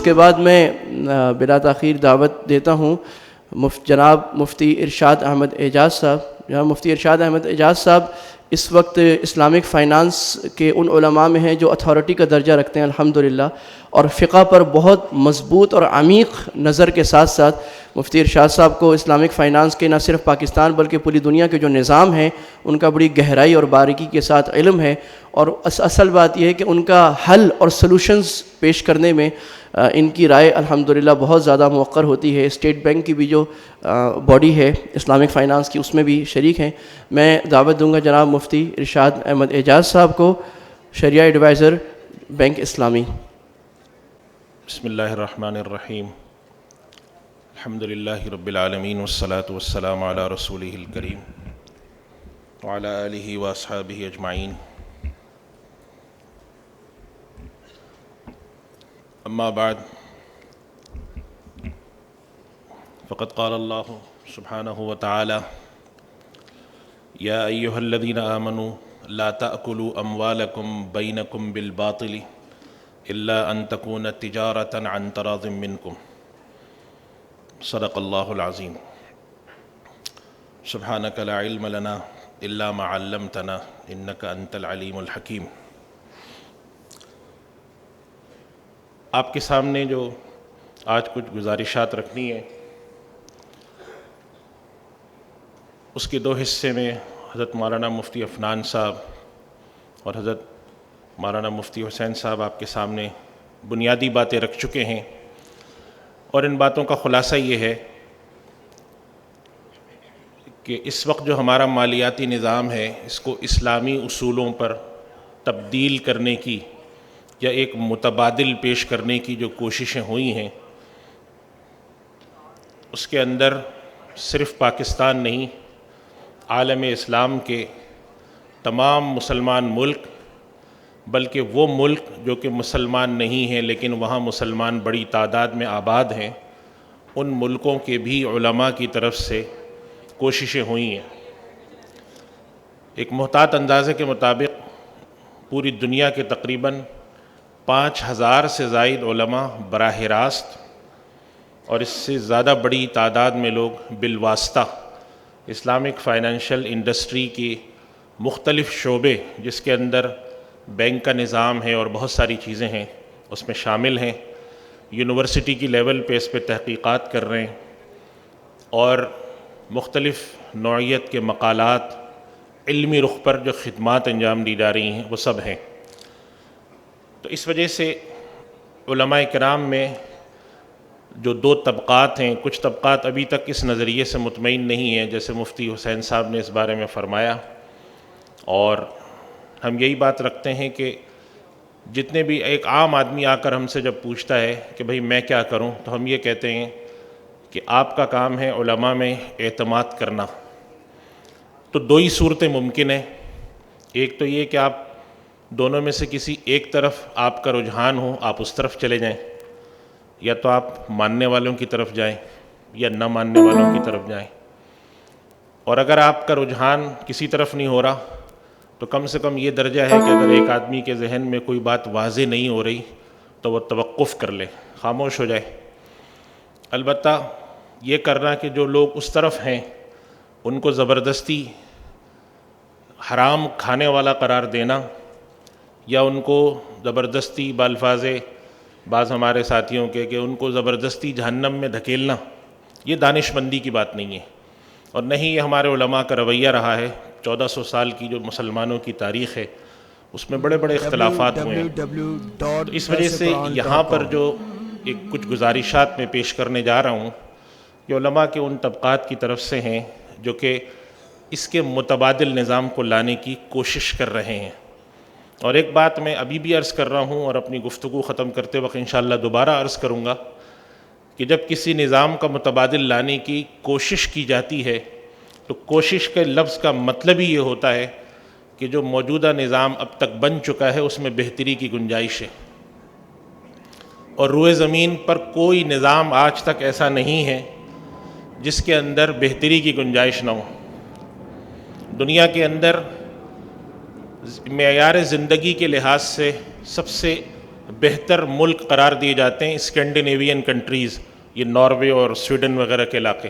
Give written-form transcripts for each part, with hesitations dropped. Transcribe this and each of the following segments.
اس کے بعد میں بلا تاخیر دعوت دیتا ہوں جناب مفتی ارشاد احمد اعجاز صاحب. جناب مفتی ارشاد احمد اعجاز صاحب اس وقت اسلامک فائنانس کے ان علماء میں ہیں جو اتھارٹی کا درجہ رکھتے ہیں الحمدللہ, اور فقہ پر بہت مضبوط اور عمیق نظر کے ساتھ ساتھ مفتی ارشاد صاحب کو اسلامک فائنانس کے نہ صرف پاکستان بلکہ پوری دنیا کے جو نظام ہیں ان کا بڑی گہرائی اور باریکی کے ساتھ علم ہے, اور اصل بات یہ ہے کہ ان کا حل اور سلوشنز پیش کرنے میں ان کی رائے الحمدللہ بہت زیادہ موقر ہوتی ہے. اسٹیٹ بینک کی بھی جو باڈی ہے اسلامک فائنانس کی اس میں بھی شریک ہیں. میں دعوت دوں گا جناب مفتی ارشاد احمد اعجاز صاحب کو, شریعہ ایڈوائزر بینک اسلامی. بسم اللہ الرحمن الرحیم. الحمدللہ رب العالمین والصلاة والسلام علی رسولہ الکریم وعلی آلہ واصحابہ اجمعین. اما بعد فقد قال اللہ سبحانہ وتعالی یا ایہا الذین آمنوا لا تأکلوا اموالکم بینکم بالباطل الا ان تکون تجارۃ عن تراض منکم. صدق اللہ العظیم. سبحانک لا علم لنا الا ما علمتنا انک انت العلیم الحکیم. آپ کے سامنے جو آج کچھ گزارشات رکھنی ہے اس کے دو حصے میں حضرت مولانا مفتی عفنان صاحب اور حضرت مولانا مفتی حسین صاحب آپ کے سامنے بنیادی باتیں رکھ چکے ہیں, اور ان باتوں کا خلاصہ یہ ہے کہ اس وقت جو ہمارا مالیاتی نظام ہے اس کو اسلامی اصولوں پر تبدیل کرنے کی یا ایک متبادل پیش کرنے کی جو کوششیں ہوئی ہیں اس کے اندر صرف پاکستان نہیں عالم اسلام کے تمام مسلمان ملک بلکہ وہ ملک جو کہ مسلمان نہیں ہیں لیکن وہاں مسلمان بڑی تعداد میں آباد ہیں ان ملکوں کے بھی علماء کی طرف سے کوششیں ہوئی ہیں. ایک محتاط اندازے کے مطابق پوری دنیا کے تقریباً 5000 سے زائد علماء براہ راست اور اس سے زیادہ بڑی تعداد میں لوگ بالواسطہ اسلامک فائنینشل انڈسٹری کی مختلف شعبے جس کے اندر بینک کا نظام ہے اور بہت ساری چیزیں ہیں اس میں شامل ہیں, یونیورسٹی کی لیول پہ اس پہ تحقیقات کر رہے ہیں اور مختلف نوعیت کے مقالات علمی رخ پر جو خدمات انجام دی جا رہی ہیں وہ سب ہیں. تو اس وجہ سے علماء کرام میں جو دو طبقات ہیں, کچھ طبقات ابھی تک اس نظریے سے مطمئن نہیں ہیں جیسے مفتی حسین صاحب نے اس بارے میں فرمایا, اور ہم یہی بات رکھتے ہیں کہ جتنے بھی ایک عام آدمی آ کر ہم سے جب پوچھتا ہے کہ بھئی میں کیا کروں تو ہم یہ کہتے ہیں کہ آپ کا کام ہے علماء میں اعتماد کرنا. تو دو ہی صورتیں ممکن ہیں, ایک تو یہ کہ آپ دونوں میں سے کسی ایک طرف آپ کا رجحان ہو آپ اس طرف چلے جائیں, یا تو آپ ماننے والوں کی طرف جائیں یا نہ ماننے والوں کی طرف جائیں. اور اگر آپ کا رجحان کسی طرف نہیں ہو رہا تو کم سے کم یہ درجہ ہے کہ اگر ایک آدمی کے ذہن میں کوئی بات واضح نہیں ہو رہی تو وہ توقف کر لے, خاموش ہو جائے. البتہ یہ کرنا کہ جو لوگ اس طرف ہیں ان کو زبردستی حرام کھانے والا قرار دینا یا ان کو زبردستی بالفاظ بعض ہمارے ساتھیوں کے کہ ان کو زبردستی جہنم میں دھکیلنا, یہ دانش مندی کی بات نہیں ہے اور نہ ہی یہ ہمارے علماء کا رویہ رہا ہے. 1400 سال کی جو مسلمانوں کی تاریخ ہے اس میں بڑے بڑے اختلافات ہوئے ہیں. تو اس وجہ سے یہاں پر جو ایک کچھ گزارشات میں پیش کرنے جا رہا ہوں یہ علماء کے ان طبقات کی طرف سے ہیں جو کہ اس کے متبادل نظام کو لانے کی کوشش کر رہے ہیں. اور ایک بات میں ابھی بھی عرض کر رہا ہوں اور اپنی گفتگو ختم کرتے وقت انشاءاللہ دوبارہ عرض کروں گا کہ جب کسی نظام کا متبادل لانے کی کوشش کی جاتی ہے تو کوشش کے لفظ کا مطلب ہی یہ ہوتا ہے کہ جو موجودہ نظام اب تک بن چکا ہے اس میں بہتری کی گنجائش ہے, اور روئے زمین پر کوئی نظام آج تک ایسا نہیں ہے جس کے اندر بہتری کی گنجائش نہ ہو. دنیا کے اندر معیار زندگی کے لحاظ سے سب سے بہتر ملک قرار دیے جاتے ہیں اسکینڈینیوین کنٹریز، یہ ناروے اور سویڈن وغیرہ کے علاقے.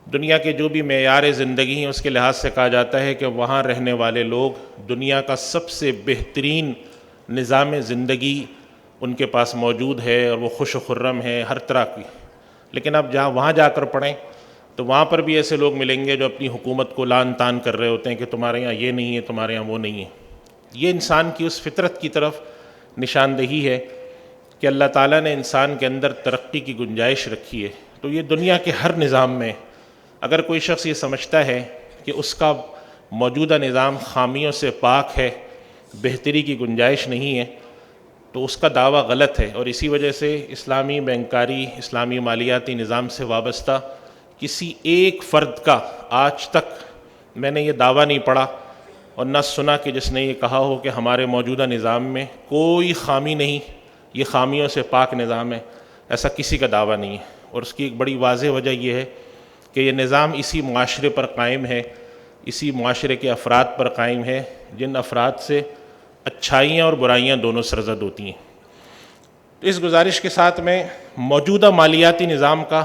دنیا کے جو بھی معیار زندگی ہیں اس کے لحاظ سے کہا جاتا ہے کہ وہاں رہنے والے لوگ دنیا کا سب سے بہترین نظام زندگی ان کے پاس موجود ہے اور وہ خوش و خرم ہے ہر طرح کی. لیکن اب وہاں جا کر پڑھیں تو وہاں پر بھی ایسے لوگ ملیں گے جو اپنی حکومت کو لعن طعن کر رہے ہوتے ہیں کہ تمہارے یہاں یہ نہیں ہے، تمہارے یہاں وہ نہیں ہے. یہ انسان کی اس فطرت کی طرف نشاندہی ہے کہ اللہ تعالیٰ نے انسان کے اندر ترقی کی گنجائش رکھی ہے. تو یہ دنیا کے ہر نظام میں اگر کوئی شخص یہ سمجھتا ہے کہ اس کا موجودہ نظام خامیوں سے پاک ہے، بہتری کی گنجائش نہیں ہے، تو اس کا دعویٰ غلط ہے. اور اسی وجہ سے اسلامی بینکاری، اسلامی مالیاتی نظام سے وابستہ کسی ایک فرد کا آج تک میں نے یہ دعویٰ نہیں پڑھا اور نہ سنا کہ جس نے یہ کہا ہو کہ ہمارے موجودہ نظام میں کوئی خامی نہیں، یہ خامیوں سے پاک نظام ہے. ایسا کسی کا دعویٰ نہیں ہے. اور اس کی ایک بڑی واضح وجہ یہ ہے کہ یہ نظام اسی معاشرے پر قائم ہے، اسی معاشرے کے افراد پر قائم ہے جن افراد سے اچھائیاں اور برائیاں دونوں سرزد ہوتی ہیں. اس گزارش کے ساتھ میں موجودہ مالیاتی نظام کا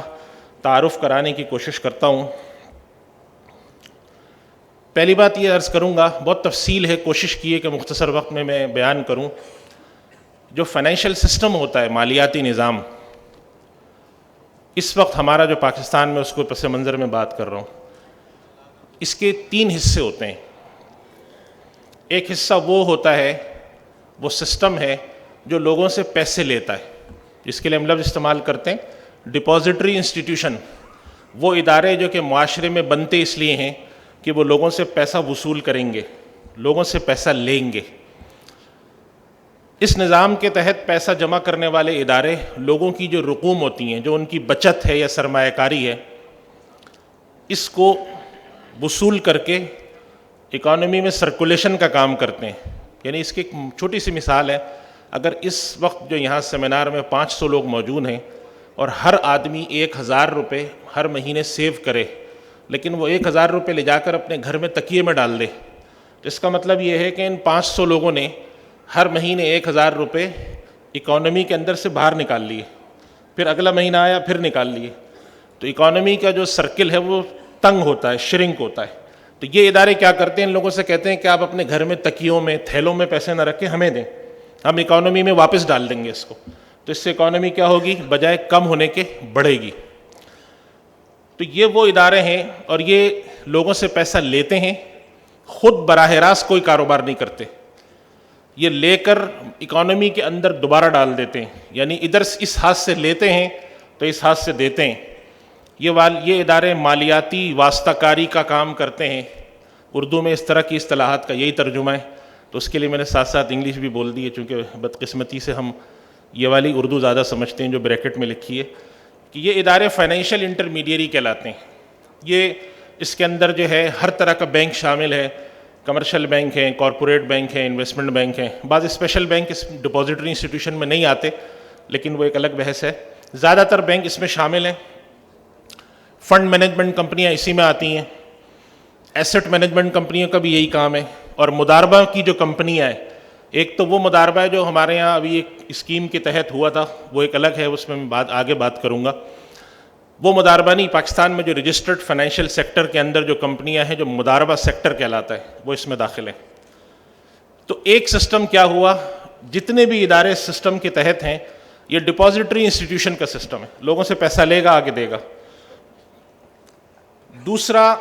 تعارف کرانے کی کوشش کرتا ہوں. پہلی بات یہ عرض کروں گا، بہت تفصیل ہے، کوشش کی ہے کہ مختصر وقت میں بیان کروں. جو فائنینشیل سسٹم ہوتا ہے، مالیاتی نظام، اس وقت ہمارا جو پاکستان میں، اس کو پس منظر میں بات کر رہا ہوں، اس کے 3 حصے ہوتے ہیں. ایک حصہ وہ ہوتا ہے، وہ سسٹم ہے جو لوگوں سے پیسے لیتا ہے، جس کے لیے ہم لفظ استعمال کرتے ہیں ڈپازیٹری انسٹیٹیوشن. وہ ادارے جو کہ معاشرے میں بنتے اس لیے ہیں کہ وہ لوگوں سے پیسہ وصول کریں گے، لوگوں سے پیسہ لیں گے. اس نظام کے تحت پیسہ جمع کرنے والے ادارے لوگوں کی جو رقوم ہوتی ہیں، جو ان کی بچت ہے یا سرمایہ کاری ہے، اس کو وصول کر کے اکانومی میں سرکولیشن کا کام کرتے ہیں. یعنی اس کی ایک چھوٹی سی مثال ہے، اگر اس وقت جو یہاں سیمینار میں 500 لوگ موجود ہیں اور ہر آدمی 1000 روپے ہر مہینے سیو کرے، لیکن وہ 1000 روپے لے جا کر اپنے گھر میں تکیے میں ڈال دے، تو اس کا مطلب یہ ہے کہ ان 500 لوگوں نے ہر مہینے 1000 روپے اکانومی کے اندر سے باہر نکال لیے، پھر اگلا مہینہ آیا پھر نکال لیے. تو اکانومی کا جو سرکل ہے وہ تنگ ہوتا ہے، شرنک ہوتا ہے. تو یہ ادارے کیا کرتے ہیں، ان لوگوں سے کہتے ہیں کہ آپ اپنے گھر میں تکیوں میں، تھیلوں میں پیسے نہ رکھیں، ہمیں دیں، ہم اکانومی میں واپس ڈال دیں گے اس کو. تو اس سے اکانومی کیا ہوگی، بجائے کم ہونے کے بڑھے گی. تو یہ وہ ادارے ہیں اور یہ لوگوں سے پیسہ لیتے ہیں، خود براہ راست کوئی کاروبار نہیں کرتے، یہ لے کر اکانومی کے اندر دوبارہ ڈال دیتے ہیں. یعنی ادھر اس ہاتھ سے لیتے ہیں تو اس ہاتھ سے دیتے ہیں. یہ ادارے مالیاتی واسطہ کاری کا کام کرتے ہیں. اردو میں اس طرح کی اصطلاحات کا یہی ترجمہ ہے. تو اس کے لیے میں نے ساتھ ساتھ انگلش بھی بول دی ہے، چونکہ بدقسمتی سے ہم یہ والی اردو زیادہ سمجھتے ہیں جو بریکٹ میں لکھی ہے، کہ یہ ادارے فائنینشیل انٹرمیڈیری کہلاتے ہیں. یہ اس کے اندر جو ہے ہر طرح کا بینک شامل ہے، کمرشل بینک ہیں، کارپوریٹ بینک ہیں، انویسٹمنٹ بینک ہیں. بعض اسپیشل بینک اس ڈپازیٹری انسٹیٹیوشن میں نہیں آتے، لیکن وہ ایک الگ بحث ہے. زیادہ تر بینک اس میں شامل ہیں. فنڈ مینجمنٹ کمپنیاں اسی میں آتی ہیں. ایسٹ مینجمنٹ کمپنیوں کا بھی یہی کام ہے. اور مداربہ کی جو کمپنیاں ہیں، ایک تو وہ مداربہ ہے جو ہمارے یہاں ابھی ایک اسکیم کے تحت ہوا تھا، وہ ایک الگ ہے، اس میں آگے بات کروں گا. وہ مداربہ نہیں، پاکستان میں جو رجسٹرڈ فائنینشیل سیکٹر کے اندر جو کمپنیاں ہیں جو مداربہ سیکٹر کہلاتا ہے، وہ اس میں داخل ہیں. تو ایک سسٹم کیا ہوا، جتنے بھی ادارے سسٹم کے تحت ہیں، یہ ڈپازیٹری انسٹیٹیوشن کا سسٹم ہے، لوگوں سے پیسہ لے گا آگے دے گا. دوسرا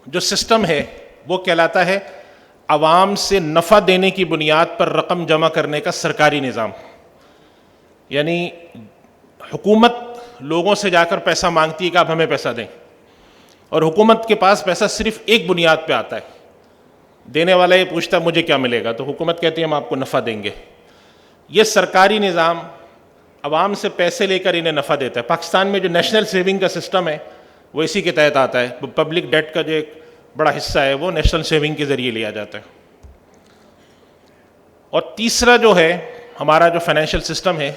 جو سسٹم ہے وہ کہلاتا ہے عوام سے نفع دینے کی بنیاد پر رقم جمع کرنے کا سرکاری نظام. یعنی حکومت لوگوں سے جا کر پیسہ مانگتی ہے کہ آپ ہمیں پیسہ دیں، اور حکومت کے پاس پیسہ صرف ایک بنیاد پہ آتا ہے، دینے والا یہ پوچھتا ہے مجھے کیا ملے گا، تو حکومت کہتی ہے ہم آپ کو نفع دیں گے. یہ سرکاری نظام عوام سے پیسے لے کر انہیں نفع دیتا ہے. پاکستان میں جو نیشنل سیونگ کا سسٹم ہے وہ اسی کے تحت آتا ہے. پبلک ڈیٹ کا جو ایک بڑا حصہ ہے وہ نیشنل سیونگ کے ذریعے لیا جاتا ہے. اور تیسرا جو ہے ہمارا جو فائنینشیل سسٹم ہے،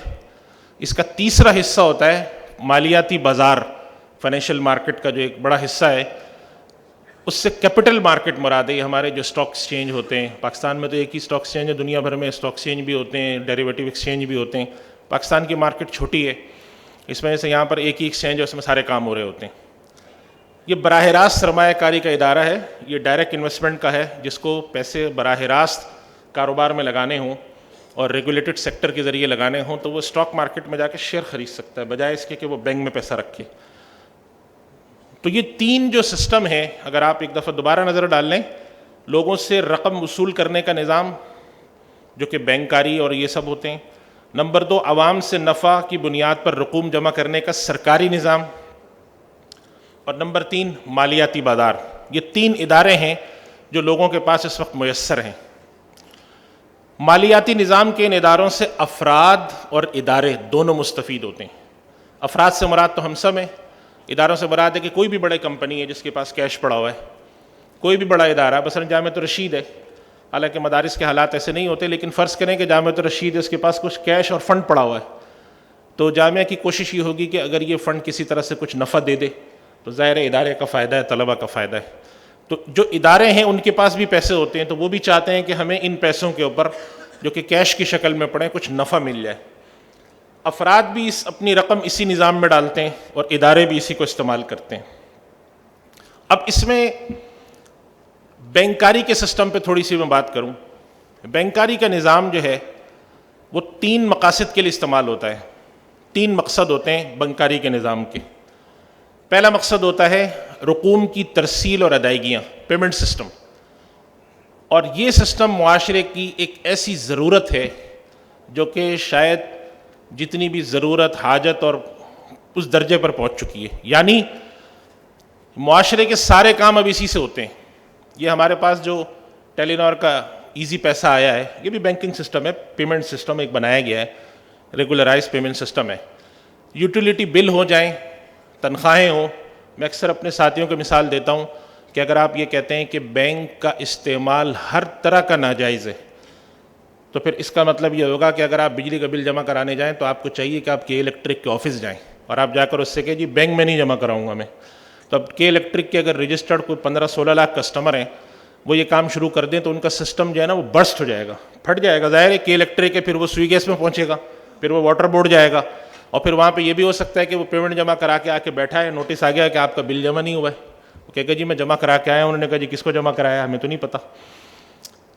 اس کا تیسرا حصہ ہوتا ہے مالیاتی بازار. فائنینشیل مارکیٹ کا جو ایک بڑا حصہ ہے اس سے کیپٹل مارکیٹ مراد ہے. ہمارے جو اسٹاک ایکسچینج ہوتے ہیں, پاکستان میں تو ایک ہی اسٹاک ایکسچینج ہے, دنیا بھر میں اسٹاک ایکسچینج بھی ہوتے ہیں, ڈیریویٹو ایکسچینج بھی ہوتے ہیں. پاکستان کی مارکیٹ چھوٹی ہے, اس وجہ سے یہاں پر ایک ہی ایکسچینج ہے, اس میں سارے کام ہو رہے ہوتے ہیں. یہ براہ راست سرمایہ کاری کا ادارہ ہے, یہ ڈائریکٹ انویسٹمنٹ کا ہے. جس کو پیسے براہ راست کاروبار میں لگانے ہوں اور ریگولیٹڈ سیکٹر کے ذریعے لگانے ہوں تو وہ اسٹاک مارکیٹ میں جا کے شیئر خرید سکتا ہے, بجائے اس کے کہ وہ بینک میں پیسہ رکھے. تو یہ تین جو سسٹم ہیں, اگر آپ ایک دفعہ دوبارہ نظر ڈال لیں, لوگوں سے رقم وصول کرنے کا نظام جو کہ بینکاری اور یہ سب ہوتے ہیں. نمبر 2, عوام سے نفع کی بنیاد پر رقوم جمع کرنے کا سرکاری نظام. اور نمبر 3, مالیاتی بازار. یہ تین ادارے ہیں جو لوگوں کے پاس اس وقت میسر ہیں. مالیاتی نظام کے ان اداروں سے افراد اور ادارے دونوں مستفید ہوتے ہیں. افراد سے مراد تو ہم سب ہیں, اداروں سے مراد ہے کہ کوئی بھی بڑی کمپنی ہے جس کے پاس کیش پڑا ہوا ہے, کوئی بھی بڑا ادارہ, مثلا جامعۃ الرشید ہے, حالانکہ مدارس کے حالات ایسے نہیں ہوتے, لیکن فرض کریں کہ جامعۃ الرشید اس کے پاس کچھ کیش اور فنڈ پڑا ہوا ہے, تو جامعہ کی کوشش یہ ہوگی کہ اگر یہ فنڈ کسی طرح سے کچھ نفع دے دے تو ظاہر ادارے کا فائدہ ہے, طلبہ کا فائدہ ہے. تو جو ادارے ہیں ان کے پاس بھی پیسے ہوتے ہیں, تو وہ بھی چاہتے ہیں کہ ہمیں ان پیسوں کے اوپر جو کہ کیش کی شکل میں پڑیں کچھ نفع مل جائے. افراد بھی اپنی رقم اسی نظام میں ڈالتے ہیں اور ادارے بھی اسی کو استعمال کرتے ہیں. اب اس میں بینکاری کے سسٹم پہ تھوڑی سی میں بات کروں. بینکاری کا نظام جو ہے وہ 3 مقاصد کے لیے استعمال ہوتا ہے. 3 مقصد ہوتے ہیں بینکاری کے نظام کے. پہلا مقصد ہوتا ہے رقوم کی ترسیل اور ادائیگیاں, پیمنٹ سسٹم. اور یہ سسٹم معاشرے کی ایک ایسی ضرورت ہے جو کہ شاید جتنی بھی ضرورت, حاجت اور اس درجے پر پہنچ چکی ہے. یعنی معاشرے کے سارے کام اب اسی سے ہوتے ہیں. یہ ہمارے پاس جو ٹیلی نار کا ایزی پیسہ آیا ہے, یہ بھی بینکنگ سسٹم ہے, پیمنٹ سسٹم ایک بنایا گیا ہے, ریگولرائز پیمنٹ سسٹم ہے. یوٹیلیٹی بل ہو جائیں, تنخواہیں ہوں. میں اکثر اپنے ساتھیوں کو مثال دیتا ہوں کہ اگر آپ یہ کہتے ہیں کہ بینک کا استعمال ہر طرح کا ناجائز ہے, تو پھر اس کا مطلب یہ ہوگا کہ اگر آپ بجلی کا بل جمع کرانے جائیں تو آپ کو چاہیے کہ آپ کے الیکٹرک کے آفس جائیں اور آپ جا کر اس سے کہ جی بینک میں نہیں جمع کراؤں گا میں. تو اب کے الیکٹرک کے اگر رجسٹرڈ کوئی 15-16 لاکھ کسٹمر ہیں, وہ یہ کام شروع کر دیں تو ان کا سسٹم جو ہے نا وہ برسٹ ہو جائے گا, پھٹ جائے گا. ظاہر ہے کے الیکٹرک ہے, پھر وہ سوئی گیس میں پہنچے گا, پھر وہ واٹر بورڈ جائے گا, اور پھر وہاں پہ یہ بھی ہو سکتا ہے کہ وہ پیمنٹ جمع کرا کے آ کے بیٹھا ہے, نوٹس آ گیا کہ آپ کا بل جمع نہیں ہوا ہے. وہ کہے گا جی میں جمع کرا کے آیا ہوں. انہوں نے کہا جی کس کو جمع کرایا, ہمیں تو نہیں پتہ.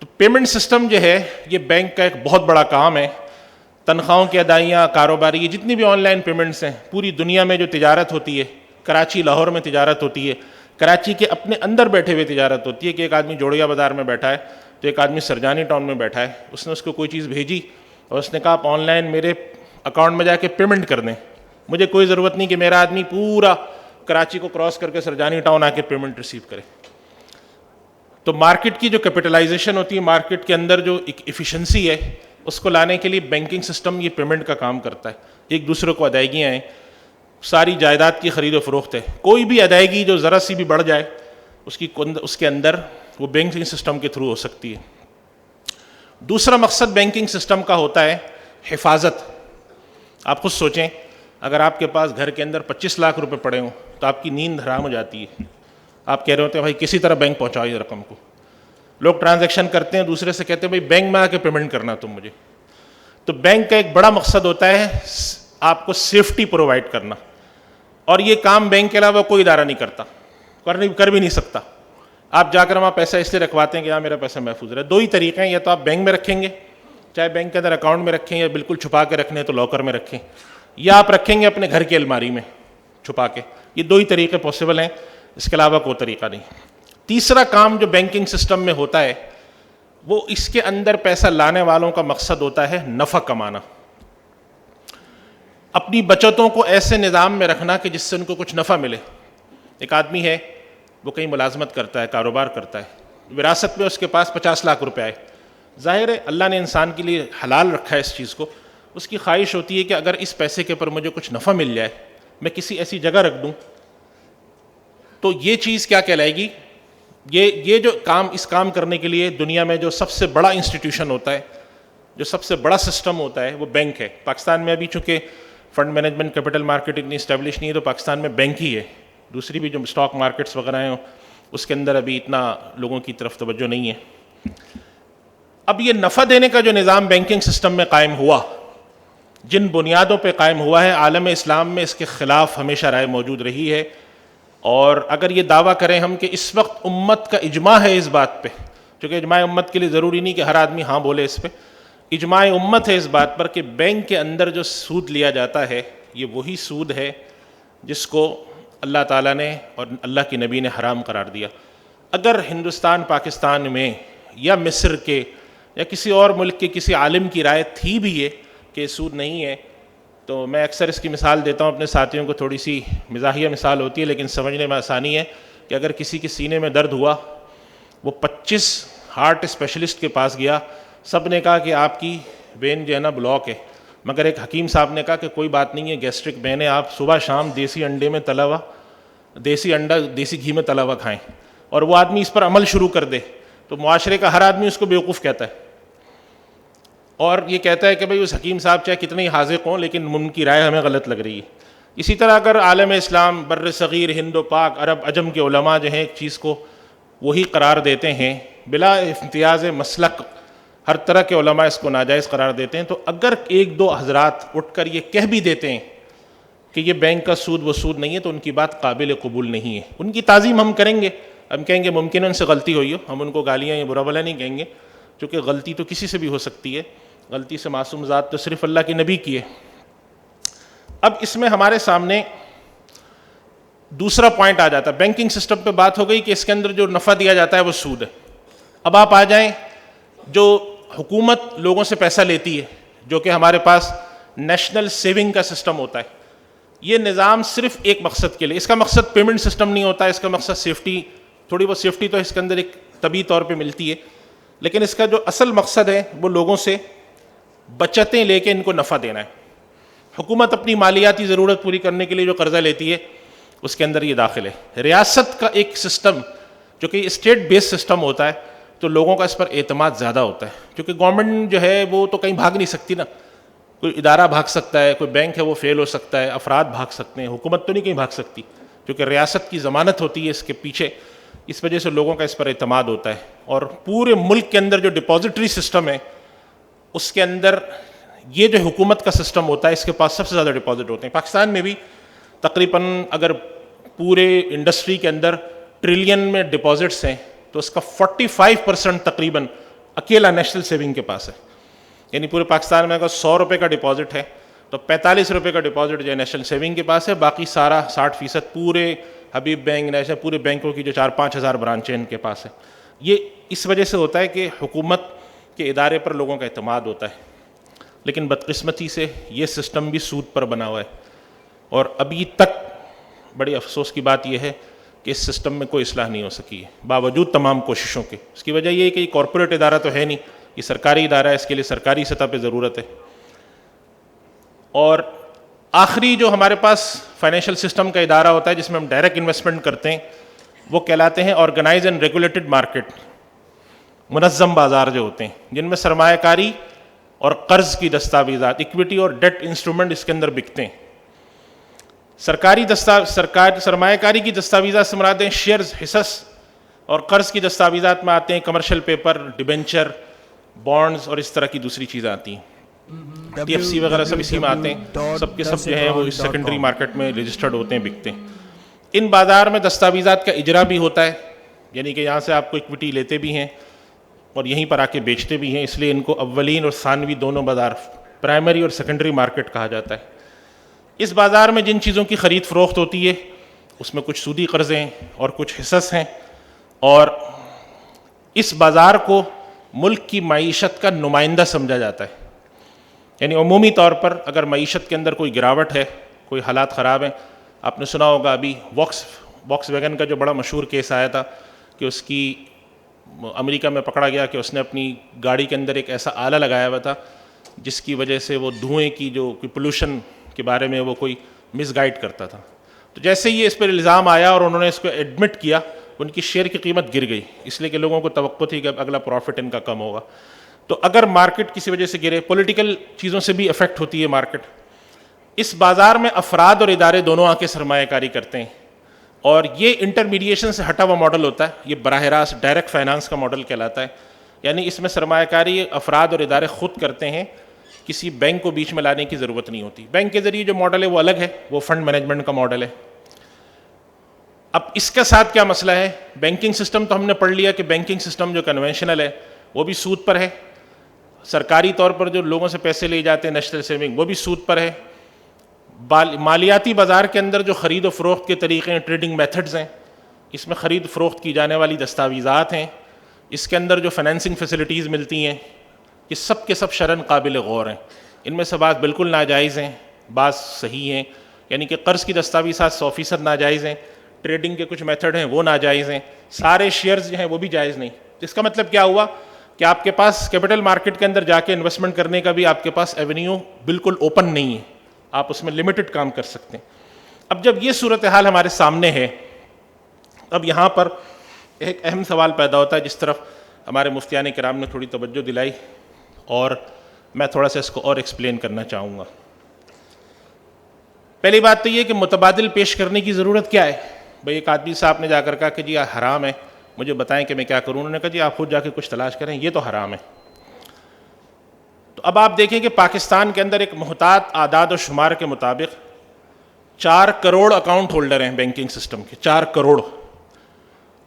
تو پیمنٹ سسٹم جو ہے یہ بینک کا ایک بہت بڑا کام ہے. تنخواہوں کی ادائیاں, کاروباری, یہ جتنی بھی آن لائن پیمنٹس ہیں, پوری دنیا میں جو تجارت ہوتی ہے, کراچی, لاہور میں تجارت ہوتی ہے, کراچی کے اپنے اندر بیٹھے ہوئے تجارت ہوتی ہے کہ ایک آدمی جوڑیا بازار میں بیٹھا ہے تو ایک آدمی سرجانی ٹاؤن میں بیٹھا ہے, اس نے اس کو کوئی چیز بھیجی اور اس نے کہا آپ آن لائن میرے اکاؤنٹ میں جا کے پیمنٹ کر دیں, مجھے کوئی ضرورت نہیں کہ میرا آدمی پورا کراچی کو کراس کر کے سرجانی ٹاؤن آ کے پیمنٹ ریسیو کرے. تو مارکیٹ کی جو کیپٹلائزیشن ہوتی ہے, مارکیٹ کے اندر جو ایک ایفیشنسی ہے, اس کو لانے کے لیے بینکنگ سسٹم یہ پیمنٹ کا کام کرتا ہے. ایک دوسرے کو ادائیگیاں ہیں, ساری جائیداد کی خرید و فروخت ہے, کوئی بھی ادائیگی جو ذرا سی بھی بڑھ جائے اس کے اندر وہ بینکنگ سسٹم کے تھرو ہو سکتی ہے. دوسرا مقصد بینکنگ سسٹم کا ہوتا ہے حفاظت. آپ خود سوچیں, اگر آپ کے پاس گھر کے اندر 25 لاکھ روپے پڑے ہوں تو آپ کی نیند حرام ہو جاتی ہے. آپ کہہ رہے ہوتے ہیں بھائی کسی طرح بینک پہنچاؤ یہ رقم کو. لوگ ٹرانزیکشن کرتے ہیں, دوسرے سے کہتے ہیں بھائی بینک میں آ کے پیمنٹ کرنا تم مجھے. تو بینک کا ایک بڑا مقصد ہوتا ہے آپ کو سیفٹی پرووائڈ کرنا, اور یہ کام بینک کے علاوہ کوئی ادارہ نہیں کرتا, کر بھی نہیں سکتا. آپ جا کر وہاں پیسہ اس لیے رکھواتے ہیں کہ یہاں میرا پیسہ محفوظ رہے. 2 ہی طریقے ہیں, یا تو آپ بینک میں رکھیں گے, چاہے بینک کے اندر اکاؤنٹ میں رکھیں, یا بالکل چھپا کے رکھنے تو لاکر میں رکھیں, یا آپ رکھیں گے اپنے گھر کی الماری میں چھپا کے. یہ 2 ہی طریقے پاسبل ہیں, اس کے علاوہ کوئی طریقہ نہیں. تیسرا کام جو بینکنگ سسٹم میں ہوتا ہے وہ اس کے اندر پیسہ لانے والوں کا مقصد ہوتا ہے نفع کمانا, اپنی بچتوں کو ایسے نظام میں رکھنا کہ جس سے ان کو کچھ نفع ملے. ایک آدمی ہے, وہ کہیں ملازمت کرتا ہے, کاروبار کرتا ہے, وراثت میں اس کے پاس 50 لاکھ روپے آئے. ظاہر ہے اللہ نے انسان کے لیے حلال رکھا ہے اس چیز کو, اس کی خواہش ہوتی ہے کہ اگر اس پیسے کے اوپر مجھے کچھ نفع مل جائے, میں کسی ایسی جگہ رکھ دوں. تو یہ چیز کیا کہلائے گی؟ یہ جو کام, اس کام کرنے کے لیے دنیا میں جو سب سے بڑا انسٹیٹیوشن ہوتا ہے, جو سب سے بڑا سسٹم ہوتا ہے وہ بینک ہے. پاکستان میں ابھی چونکہ فنڈ مینجمنٹ کیپٹل مارکیٹ اتنی اسٹیبلش نہیں ہے تو پاکستان میں بینک ہی ہے. دوسری بھی جو اسٹاک مارکیٹس وغیرہ ہیں اس کے اندر ابھی اتنا لوگوں کی طرف توجہ نہیں ہے. اب یہ نفع دینے کا جو نظام بینکنگ سسٹم میں قائم ہوا, جن بنیادوں پہ قائم ہوا ہے, عالم اسلام میں اس کے خلاف ہمیشہ رائے موجود رہی ہے. اور اگر یہ دعویٰ کریں ہم کہ اس وقت امت کا اجماع ہے اس بات پہ, چونکہ اجماع امت کے لیے ضروری نہیں کہ ہر آدمی ہاں بولے اس پہ, اجماع امت ہے اس بات پر کہ بینک کے اندر جو سود لیا جاتا ہے یہ وہی سود ہے جس کو اللہ تعالیٰ نے اور اللہ کی نبی نے حرام قرار دیا. اگر ہندوستان, پاکستان میں یا مصر کے یا کسی اور ملک کے کسی عالم کی رائے تھی بھی یہ کہ سود نہیں ہے, تو میں اکثر اس کی مثال دیتا ہوں اپنے ساتھیوں کو, تھوڑی سی مزاحیہ مثال ہوتی ہے لیکن سمجھنے میں آسانی ہے, کہ اگر کسی کے سینے میں درد ہوا, وہ 25 ہارٹ اسپیشلسٹ کے پاس گیا, سب نے کہا کہ آپ کی وین جو ہے نا بلاک ہے, مگر ایک حکیم صاحب نے کہا کہ کوئی بات نہیں ہے, گیسٹرک وین ہے, آپ صبح شام دیسی انڈے میں تلا ہوا, دیسی انڈا دیسی گھی میں تلا ہوا کھائیں, اور وہ آدمی اس پر عمل شروع کر دے, تو معاشرے کا ہر آدمی اس کو بیوقوف کہتا ہے, اور یہ کہتا ہے کہ بھئی اس حکیم صاحب چاہے کتنے ہی حاذق ہوں لیکن ان کی رائے ہمیں غلط لگ رہی ہے. اسی طرح اگر عالم اسلام, بر صغیر, ہند و پاک, عرب عجم کے علماء جو ہیں ایک چیز کو وہی قرار دیتے ہیں بلا امتیاز مسلک, ہر طرح کے علماء اس کو ناجائز قرار دیتے ہیں, تو اگر ایک دو حضرات اٹھ کر یہ کہہ بھی دیتے ہیں کہ یہ بینک کا سود وہ سود نہیں ہے, تو ان کی بات قابل قبول نہیں ہے. ان کی تعظیم ہم کریں گے, ہم کہیں گے ممکن ان سے غلطی ہوئی ہو, ہم ان کو گالیاں یا برا بھلا نہیں کہیں گے, کیونکہ غلطی تو کسی سے بھی ہو سکتی ہے, غلطی سے معصوم ذات تو صرف اللہ کے نبی کی ہے. اب اس میں ہمارے سامنے دوسرا پوائنٹ آ جاتا ہے. بینکنگ سسٹم پہ بات ہو گئی کہ اس کے اندر جو نفع دیا جاتا ہے وہ سود ہے. اب آپ آ جائیں, جو حکومت لوگوں سے پیسہ لیتی ہے, جو کہ ہمارے پاس نیشنل سیونگ کا سسٹم ہوتا ہے, یہ نظام صرف ایک مقصد کے لیے, اس کا مقصد پیمنٹ سسٹم نہیں ہوتا, اس کا مقصد سیفٹی, تھوڑی بہت سیفٹی تو اس کے اندر ایک طبی طور پہ ملتی ہے, لیکن اس کا جو اصل مقصد ہے وہ لوگوں سے بچتیں لے کے ان کو نفع دینا ہے. حکومت اپنی مالیاتی ضرورت پوری کرنے کے لیے جو قرضہ لیتی ہے اس کے اندر یہ داخل ہے. ریاست کا ایک سسٹم جو کہ اسٹیٹ بیس سسٹم ہوتا ہے, تو لوگوں کا اس پر اعتماد زیادہ ہوتا ہے, کیونکہ گورنمنٹ جو ہے وہ تو کہیں بھاگ نہیں سکتی نا, کوئی ادارہ بھاگ سکتا ہے, کوئی بینک ہے وہ فیل ہو سکتا ہے, افراد بھاگ سکتے ہیں, حکومت تو نہیں کہیں بھاگ سکتی, کیونکہ ریاست کی ضمانت ہوتی ہے اس کے پیچھے. اس وجہ سے لوگوں کا اس پر اعتماد ہوتا ہے. اور پورے ملک کے اندر جو ڈپازٹری سسٹم ہے اس کے اندر یہ جو حکومت کا سسٹم ہوتا ہے, اس کے پاس سب سے زیادہ ڈپازٹ ہوتے ہیں. پاکستان میں بھی تقریباً اگر پورے انڈسٹری کے اندر ٹریلین میں ڈپازٹس ہیں تو اس کا 45% تقریباً اکیلا نیشنل سیونگ کے پاس ہے. یعنی پورے پاکستان میں اگر 100 روپے کا ڈپازٹ ہے تو 45 روپے کا ڈپازٹ جو ہے نیشنل سیونگ کے پاس ہے, باقی سارا 60% پورے حبیب بینک, نیشنل, پورے بینکوں کی جو 4-5 ہزار برانچیں ان کے پاس ہے. یہ اس وجہ سے ہوتا ہے کہ حکومت کے ادارے پر لوگوں کا اعتماد ہوتا ہے. لیکن بدقسمتی سے یہ سسٹم بھی سود پر بنا ہوا ہے, اور ابھی تک بڑی افسوس کی بات یہ ہے کہ اس سسٹم میں کوئی اصلاح نہیں ہو سکی ہے باوجود تمام کوششوں کے. اس کی وجہ یہ ہے کہ یہ کارپوریٹ ادارہ تو ہے نہیں, یہ سرکاری ادارہ ہے, اس کے لیے سرکاری سطح پہ ضرورت ہے. اور آخری جو ہمارے پاس فائنینشیل سسٹم کا ادارہ ہوتا ہے جس میں ہم ڈائریکٹ انویسٹمنٹ کرتے ہیں, وہ کہلاتے ہیں آرگنائز اینڈ ریگولیٹڈ مارکیٹ, منظم بازار جو ہوتے ہیں, جن میں سرمایہ کاری اور قرض کی دستاویزات, اکویٹی اور ڈیٹ انسٹرومنٹ اس کے اندر بکتے ہیں. سرمایہ کاری کی دستاویزات سے مراد ہیں شیئرز, حصص, اور قرض کی دستاویزات میں آتے ہیں کمرشل پیپر, ڈیبنچر, بانڈز, اور اس طرح کی دوسری چیزیں آتی ہیں. ٹی ایف سی وغیرہ سب اسی میں آتے ہیں, سب کے سب جو ہیں وہ سیکنڈری مارکیٹ میں رجسٹرڈ ہوتے ہیں, بکتے ہیں. ان بازار میں دستاویزات کا اجرا بھی ہوتا ہے, یعنی کہ یہاں سے آپ کو اکویٹی لیتے بھی ہیں اور یہیں پر آ کے بیچتے بھی ہیں, اس لیے ان کو اولین اور ثانوی دونوں بازار, پرائمری اور سیکنڈری مارکیٹ کہا جاتا ہے. اس بازار میں جن چیزوں کی خرید فروخت ہوتی ہے اس میں کچھ سودی قرضیں ہیں اور کچھ حصص ہیں, اور اس بازار کو ملک کی معیشت کا نمائندہ سمجھا جاتا ہے. یعنی عمومی طور پر اگر معیشت کے اندر کوئی گراوٹ ہے, کوئی حالات خراب ہیں, آپ نے سنا ہوگا ابھی واکس ویگن کا جو بڑا مشہور کیس آیا تھا کہ اس کی امریکہ میں پکڑا گیا کہ اس نے اپنی گاڑی کے اندر ایک ایسا آلہ لگایا ہوا تھا جس کی وجہ سے وہ دھوئیں کی جو پولوشن کے بارے میں وہ کوئی مس گائیڈ کرتا تھا. تو جیسے ہی اس پر الزام آیا اور انہوں نے اس کو ایڈمٹ کیا, ان کی شیئر کی قیمت گر گئی, اس لیے کہ لوگوں کو توقع تھی کہ اگلا پروفٹ ان کا کم ہوگا. تو اگر مارکیٹ کسی وجہ سے گرے, پولیٹیکل چیزوں سے بھی افیکٹ ہوتی ہے مارکیٹ. اس بازار میں افراد اور ادارے دونوں آ کے سرمایہ کاری کرتے ہیں, اور یہ انٹرمیڈیشن سے ہٹا ہوا ماڈل ہوتا ہے, یہ براہ راست ڈائریکٹ فائنانس کا ماڈل کہلاتا ہے. یعنی اس میں سرمایہ کاری افراد اور ادارے خود کرتے ہیں, کسی بینک کو بیچ میں لانے کی ضرورت نہیں ہوتی. بینک کے ذریعے جو ماڈل ہے وہ الگ ہے, وہ فنڈ مینجمنٹ کا ماڈل ہے. اب اس کے ساتھ کیا مسئلہ ہے؟ بینکنگ سسٹم تو ہم نے پڑھ لیا کہ بینکنگ سسٹم جو کنونشنل ہے وہ بھی سود پر ہے, سرکاری طور پر جو لوگوں سے پیسے لیے جاتے ہیں نیشنل سیونگ وہ بھی سود پر ہے, مالیاتی بازار کے اندر جو خرید و فروخت کے طریقے ہیں, ٹریڈنگ میتھڈز ہیں, اس میں خرید فروخت کی جانے والی دستاویزات ہیں, اس کے اندر جو فائنینسنگ فیسلٹیز ملتی ہیں, یہ سب کے سب شرعاً قابل غور ہیں. ان میں سے بعض بالکل ناجائز ہیں, بعض صحیح ہیں. یعنی کہ قرض کی دستاویزات 100% ناجائز ہیں, ٹریڈنگ کے کچھ میتھڈ ہیں وہ ناجائز ہیں, سارے شیئرز جو ہیں وہ بھی جائز نہیں. اس کا مطلب کیا ہوا کہ آپ کے پاس کیپٹل مارکیٹ کے اندر جا کے انویسٹمنٹ کرنے کا بھی آپ کے پاس ایونیو بالکل اوپن نہیں ہے, آپ اس میں لمیٹڈ کام کر سکتے ہیں. اب جب یہ صورتحال ہمارے سامنے ہے, اب یہاں پر ایک اہم سوال پیدا ہوتا ہے جس طرف ہمارے مفتیان کرام نے تھوڑی توجہ دلائی, اور میں تھوڑا سا اس کو اور ایکسپلین کرنا چاہوں گا. پہلی بات تو یہ کہ متبادل پیش کرنے کی ضرورت کیا ہے. بھئی ایک آدمی صاحب نے جا کر کہا کہ جی حرام ہے, مجھے بتائیں کہ میں کیا کروں. انہوں نے کہا جی آپ خود جا کے کچھ تلاش کریں, یہ تو حرام ہے. تو اب آپ دیکھیں کہ پاکستان کے اندر ایک محتاط اعداد و شمار کے مطابق 4 کروڑ اکاؤنٹ ہولڈر ہیں بینکنگ سسٹم کے, 4 کروڑ,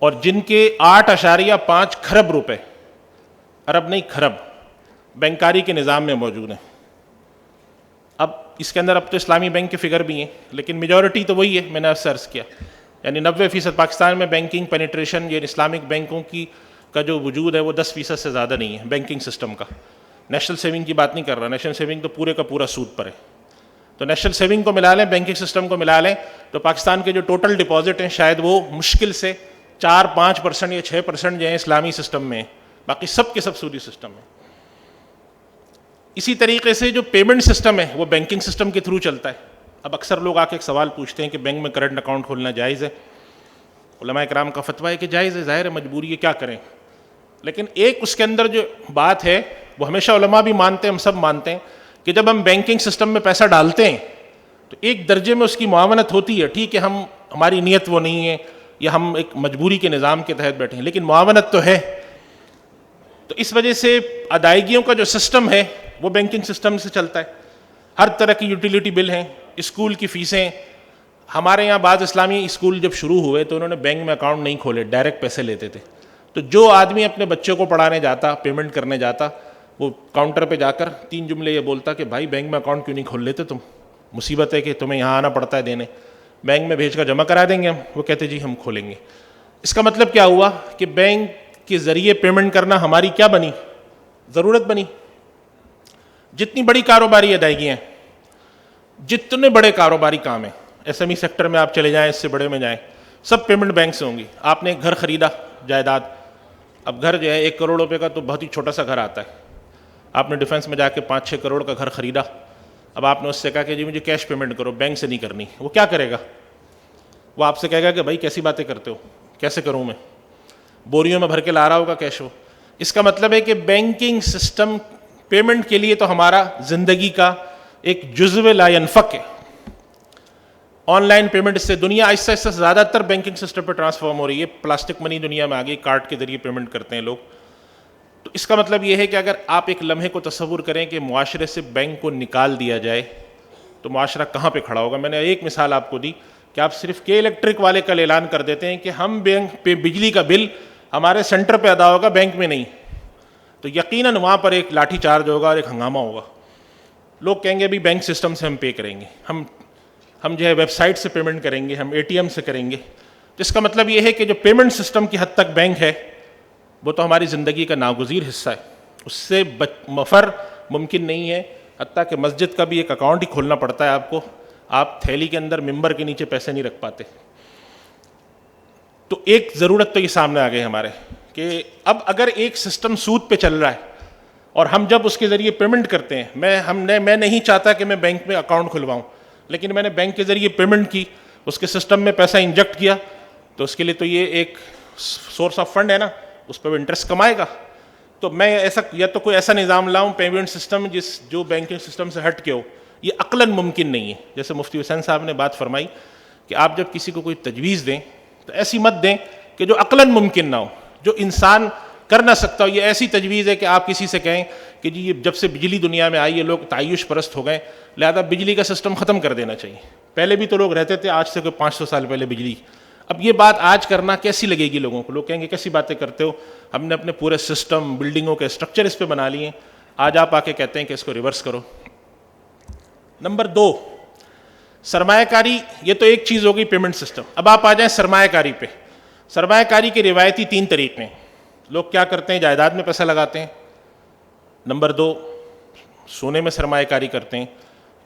اور جن کے 8.5 کھرب روپے, ارب نہیں کھرب, بینکاری کے نظام میں موجود ہیں. اب اس کے اندر اب تو اسلامی بینک کے فگر بھی ہیں, لیکن میجورٹی تو وہی ہے, میں نے عرض کیا, یعنی 90% پاکستان میں بینکنگ پینیٹریشن یہ اسلامک بینکوں کی کا جو وجود ہے وہ 10% سے زیادہ نہیں ہے بینکنگ سسٹم کا. نیشنل سیونگ کی بات نہیں کر رہا, نیشنل سیونگ تو پورے کا پورا سود پر ہے. تو نیشنل سیونگ کو ملا لیں, بینکنگ سسٹم کو ملا لیں, تو پاکستان کے جو ٹوٹل ڈپازٹ ہیں شاید وہ مشکل سے 4-5% یا 6% جو ہیں اسلامی سسٹم میں, باقی سب کے سب سودی سسٹم میں. اسی طریقے سے جو پیمنٹ سسٹم ہے وہ بینکنگ سسٹم کے تھرو چلتا ہے. اب اکثر لوگ آ کے ایک سوال پوچھتے ہیں کہ بینک میں کرنٹ اکاؤنٹ کھولنا جائز ہے. علماء کرام کا فتویٰ ہے کہ جائز ہے, ظاہر ہے مجبوری ہے, کیا کریں. لیکن ایک اس کے اندر جو بات ہے وہ ہمیشہ علماء بھی مانتے ہیں, ہم سب مانتے ہیں کہ جب ہم بینکنگ سسٹم میں پیسہ ڈالتے ہیں تو ایک درجے میں اس کی معاونت ہوتی ہے. ٹھیک ہے, ہماری نیت وہ نہیں ہے, یا ہم ایک مجبوری کے نظام کے تحت بیٹھے ہیں, لیکن معاونت تو ہے. تو اس وجہ سے ادائیگیوں کا جو سسٹم ہے وہ بینکنگ سسٹم سے چلتا ہے. ہر طرح کی یوٹیلیٹی بل ہیں, اسکول کی فیسیں. ہمارے یہاں بعض اسلامی اسکول جب شروع ہوئے تو انہوں نے بینک میں اکاؤنٹ نہیں کھولے, ڈائریکٹ پیسے لیتے تھے. تو جو آدمی اپنے بچے کو پڑھانے جاتا, پیمنٹ کرنے جاتا, وہ کاؤنٹر پہ جا کر 3 جملے یہ بولتا کہ بھائی بینک میں اکاؤنٹ کیوں نہیں کھول لیتے تم, مصیبت ہے کہ تمہیں یہاں آنا پڑتا ہے دینے, بینک میں بھیج کر جمع کرا دیں گے ہم. وہ کہتے جی ہم کھولیں گے. اس کا مطلب کیا ہوا کہ بینک کے ذریعے پیمنٹ کرنا ہماری کیا بنی, ضرورت بنی. جتنی بڑی کاروباری ادائیگیاں ہیں, جتنے بڑے کاروباری کام ہیں, ایس ایم ای سیکٹر میں آپ چلے جائیں, اس سے بڑے میں جائیں, سب پیمنٹ بینک سے ہوں گی. آپ نے ایک گھر خریدا, جائیداد, اب گھر جو ہے 1 کروڑ روپے کا تو بہت ہی چھوٹا سا گھر آتا ہے. آپ نے ڈیفینس میں جا کے 5-6 کروڑ کا گھر خریدا. اب آپ نے اس سے کہا کہ جی مجھے کیش پیمنٹ کرو, بینک سے نہیں کرنی. وہ کیا کرے گا؟ وہ آپ سے کہے گا کہ بھائی کیسی باتیں کرتے ہو, کیسے کروں میں, بوریوں میں بھر کے لا رہا ہوگا کیش وہ. اس کا مطلب ہے کہ بینکنگ سسٹم پیمنٹ کے لیے تو ہمارا زندگی کا ایک جزو لا ينفک ہے. آن لائن پیمنٹ سے دنیا آہستہ آہستہ زیادہ تر بینکنگ سسٹم پہ ٹرانسفارم ہو رہی ہے. پلاسٹک منی دنیا میں آ گئی, کارڈ کے ذریعے پیمنٹ کرتے ہیں لوگ. تو اس کا مطلب یہ ہے کہ اگر آپ ایک لمحے کو تصور کریں کہ معاشرے سے بینک کو نکال دیا جائے تو معاشرہ کہاں پہ کھڑا ہوگا. میں نے ایک مثال آپ کو دی کہ آپ صرف کے الیکٹرک والے کل اعلان کر دیتے ہیں کہ ہم بینک پہ بجلی کا بل ہمارے سینٹر پہ ادا ہوگا, بینک میں نہیں, تو یقیناً وہاں پر ایک لاٹھی چارج ہوگا اور ایک ہنگامہ ہوگا. لوگ کہیں گے بھی بینک سسٹم سے ہم پے کریں گے, ہم جو ہے ویب سائٹ سے پیمنٹ کریں گے, ہم اے ٹی ایم سے کریں گے. جس کا مطلب یہ ہے کہ جو پیمنٹ سسٹم کی حد تک بینک ہے وہ تو ہماری زندگی کا ناگزیر حصہ ہے, اس سے مفر ممکن نہیں ہے. حتیٰ کہ مسجد کا بھی ایک اکاؤنٹ ہی کھولنا پڑتا ہے آپ کو, آپ تھیلی کے اندر ممبر کے نیچے پیسے نہیں رکھ پاتے. تو ایک ضرورت تو یہ سامنے آ گئی ہمارے کہ اب اگر ایک سسٹم سود پہ چل رہا ہے اور ہم جب اس کے ذریعے پیمنٹ کرتے ہیں, میں نہیں چاہتا کہ میں بینک میں اکاؤنٹ کھلواؤں, لیکن میں نے بینک کے ذریعے پیمنٹ کی, اس کے سسٹم میں پیسہ انجیکٹ کیا, تو اس کے لیے تو یہ ایک سورس آف فنڈ ہے نا, اس پہ وہ انٹرسٹ کمائے گا. تو میں ایسا یا تو کوئی ایسا نظام لاؤں پیمنٹ سسٹم جو بینکنگ سسٹم سے ہٹ کے ہو, یہ عقلاً ممکن نہیں ہے. جیسے مفتی حسین صاحب نے بات فرمائی کہ آپ جب کسی کو کوئی تجویز دیں تو ایسی مت دیں کہ جو عقلاً ممکن نہ ہو, جو انسان کر نہ سکتا ہو. یہ ایسی تجویز ہے کہ آپ کسی سے کہیں کہ جی یہ جب سے بجلی دنیا میں آئی ہے لوگ تعیش پرست ہو گئے, لہذا بجلی کا سسٹم ختم کر دینا چاہیے. پہلے بھی تو لوگ رہتے تھے, آج سے کوئی 500 سال پہلے بجلی. اب یہ بات آج کرنا کیسی لگے گی لوگوں کو؟ لوگ کہیں گے کیسی باتیں کرتے ہو, ہم نے اپنے پورے سسٹم بلڈنگوں کے اسٹرکچر اس پہ بنا لیے ہیں, آج آپ آ کے کہتے ہیں کہ اس کو ریورس کرو. نمبر 2, سرمایہ کاری. یہ تو ایک چیز ہوگی پیمنٹ سسٹم. اب آپ آ جائیں سرمایہ کاری پہ. سرمایہ کاری کے روایتی 3 طریقے ہیں. لوگ کیا کرتے ہیں؟ جائیداد میں پیسہ لگاتے ہیں. نمبر 2, سونے میں سرمایہ کاری کرتے ہیں.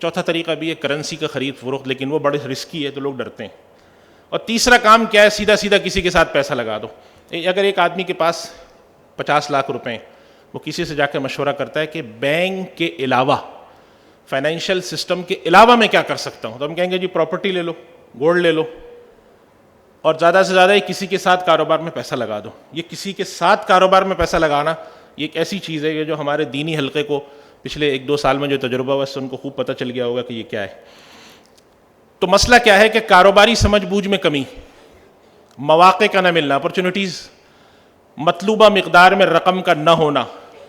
چوتھا طریقہ بھی ہے کرنسی کا خرید فروخت, لیکن وہ بڑے رسکی ہے تو لوگ ڈرتے ہیں. اور تیسرا کام کیا ہے؟ سیدھا سیدھا کسی کے ساتھ پیسہ لگا دو. اگر ایک آدمی کے پاس 50 لاکھ روپے ہیں, وہ کسی سے جا کے مشورہ کرتا ہے کہ بینک کے علاوہ, فائنینشیل سسٹم کے علاوہ میں کیا کر سکتا ہوں, تو ہم کہیں گے جی پراپرٹی لے لو, گولڈ لے لو, اور زیادہ سے زیادہ کسی کے ساتھ کاروبار میں پیسہ لگا دو. یہ کسی کے ساتھ کاروبار میں پیسہ لگانا یہ ایک ایسی چیز ہے کہ جو ہمارے دینی حلقے کو پچھلے 1-2 سال میں جو تجربہ ہوا اس سے ان کو خوب پتہ چل گیا ہوگا کہ یہ کیا ہے. تو مسئلہ کیا ہے کہ کاروباری سمجھ بوجھ میں کمی, مواقع کا نہ ملنا, اپرچونٹیز, مطلوبہ مقدار میں رقم کا نہ ہونا,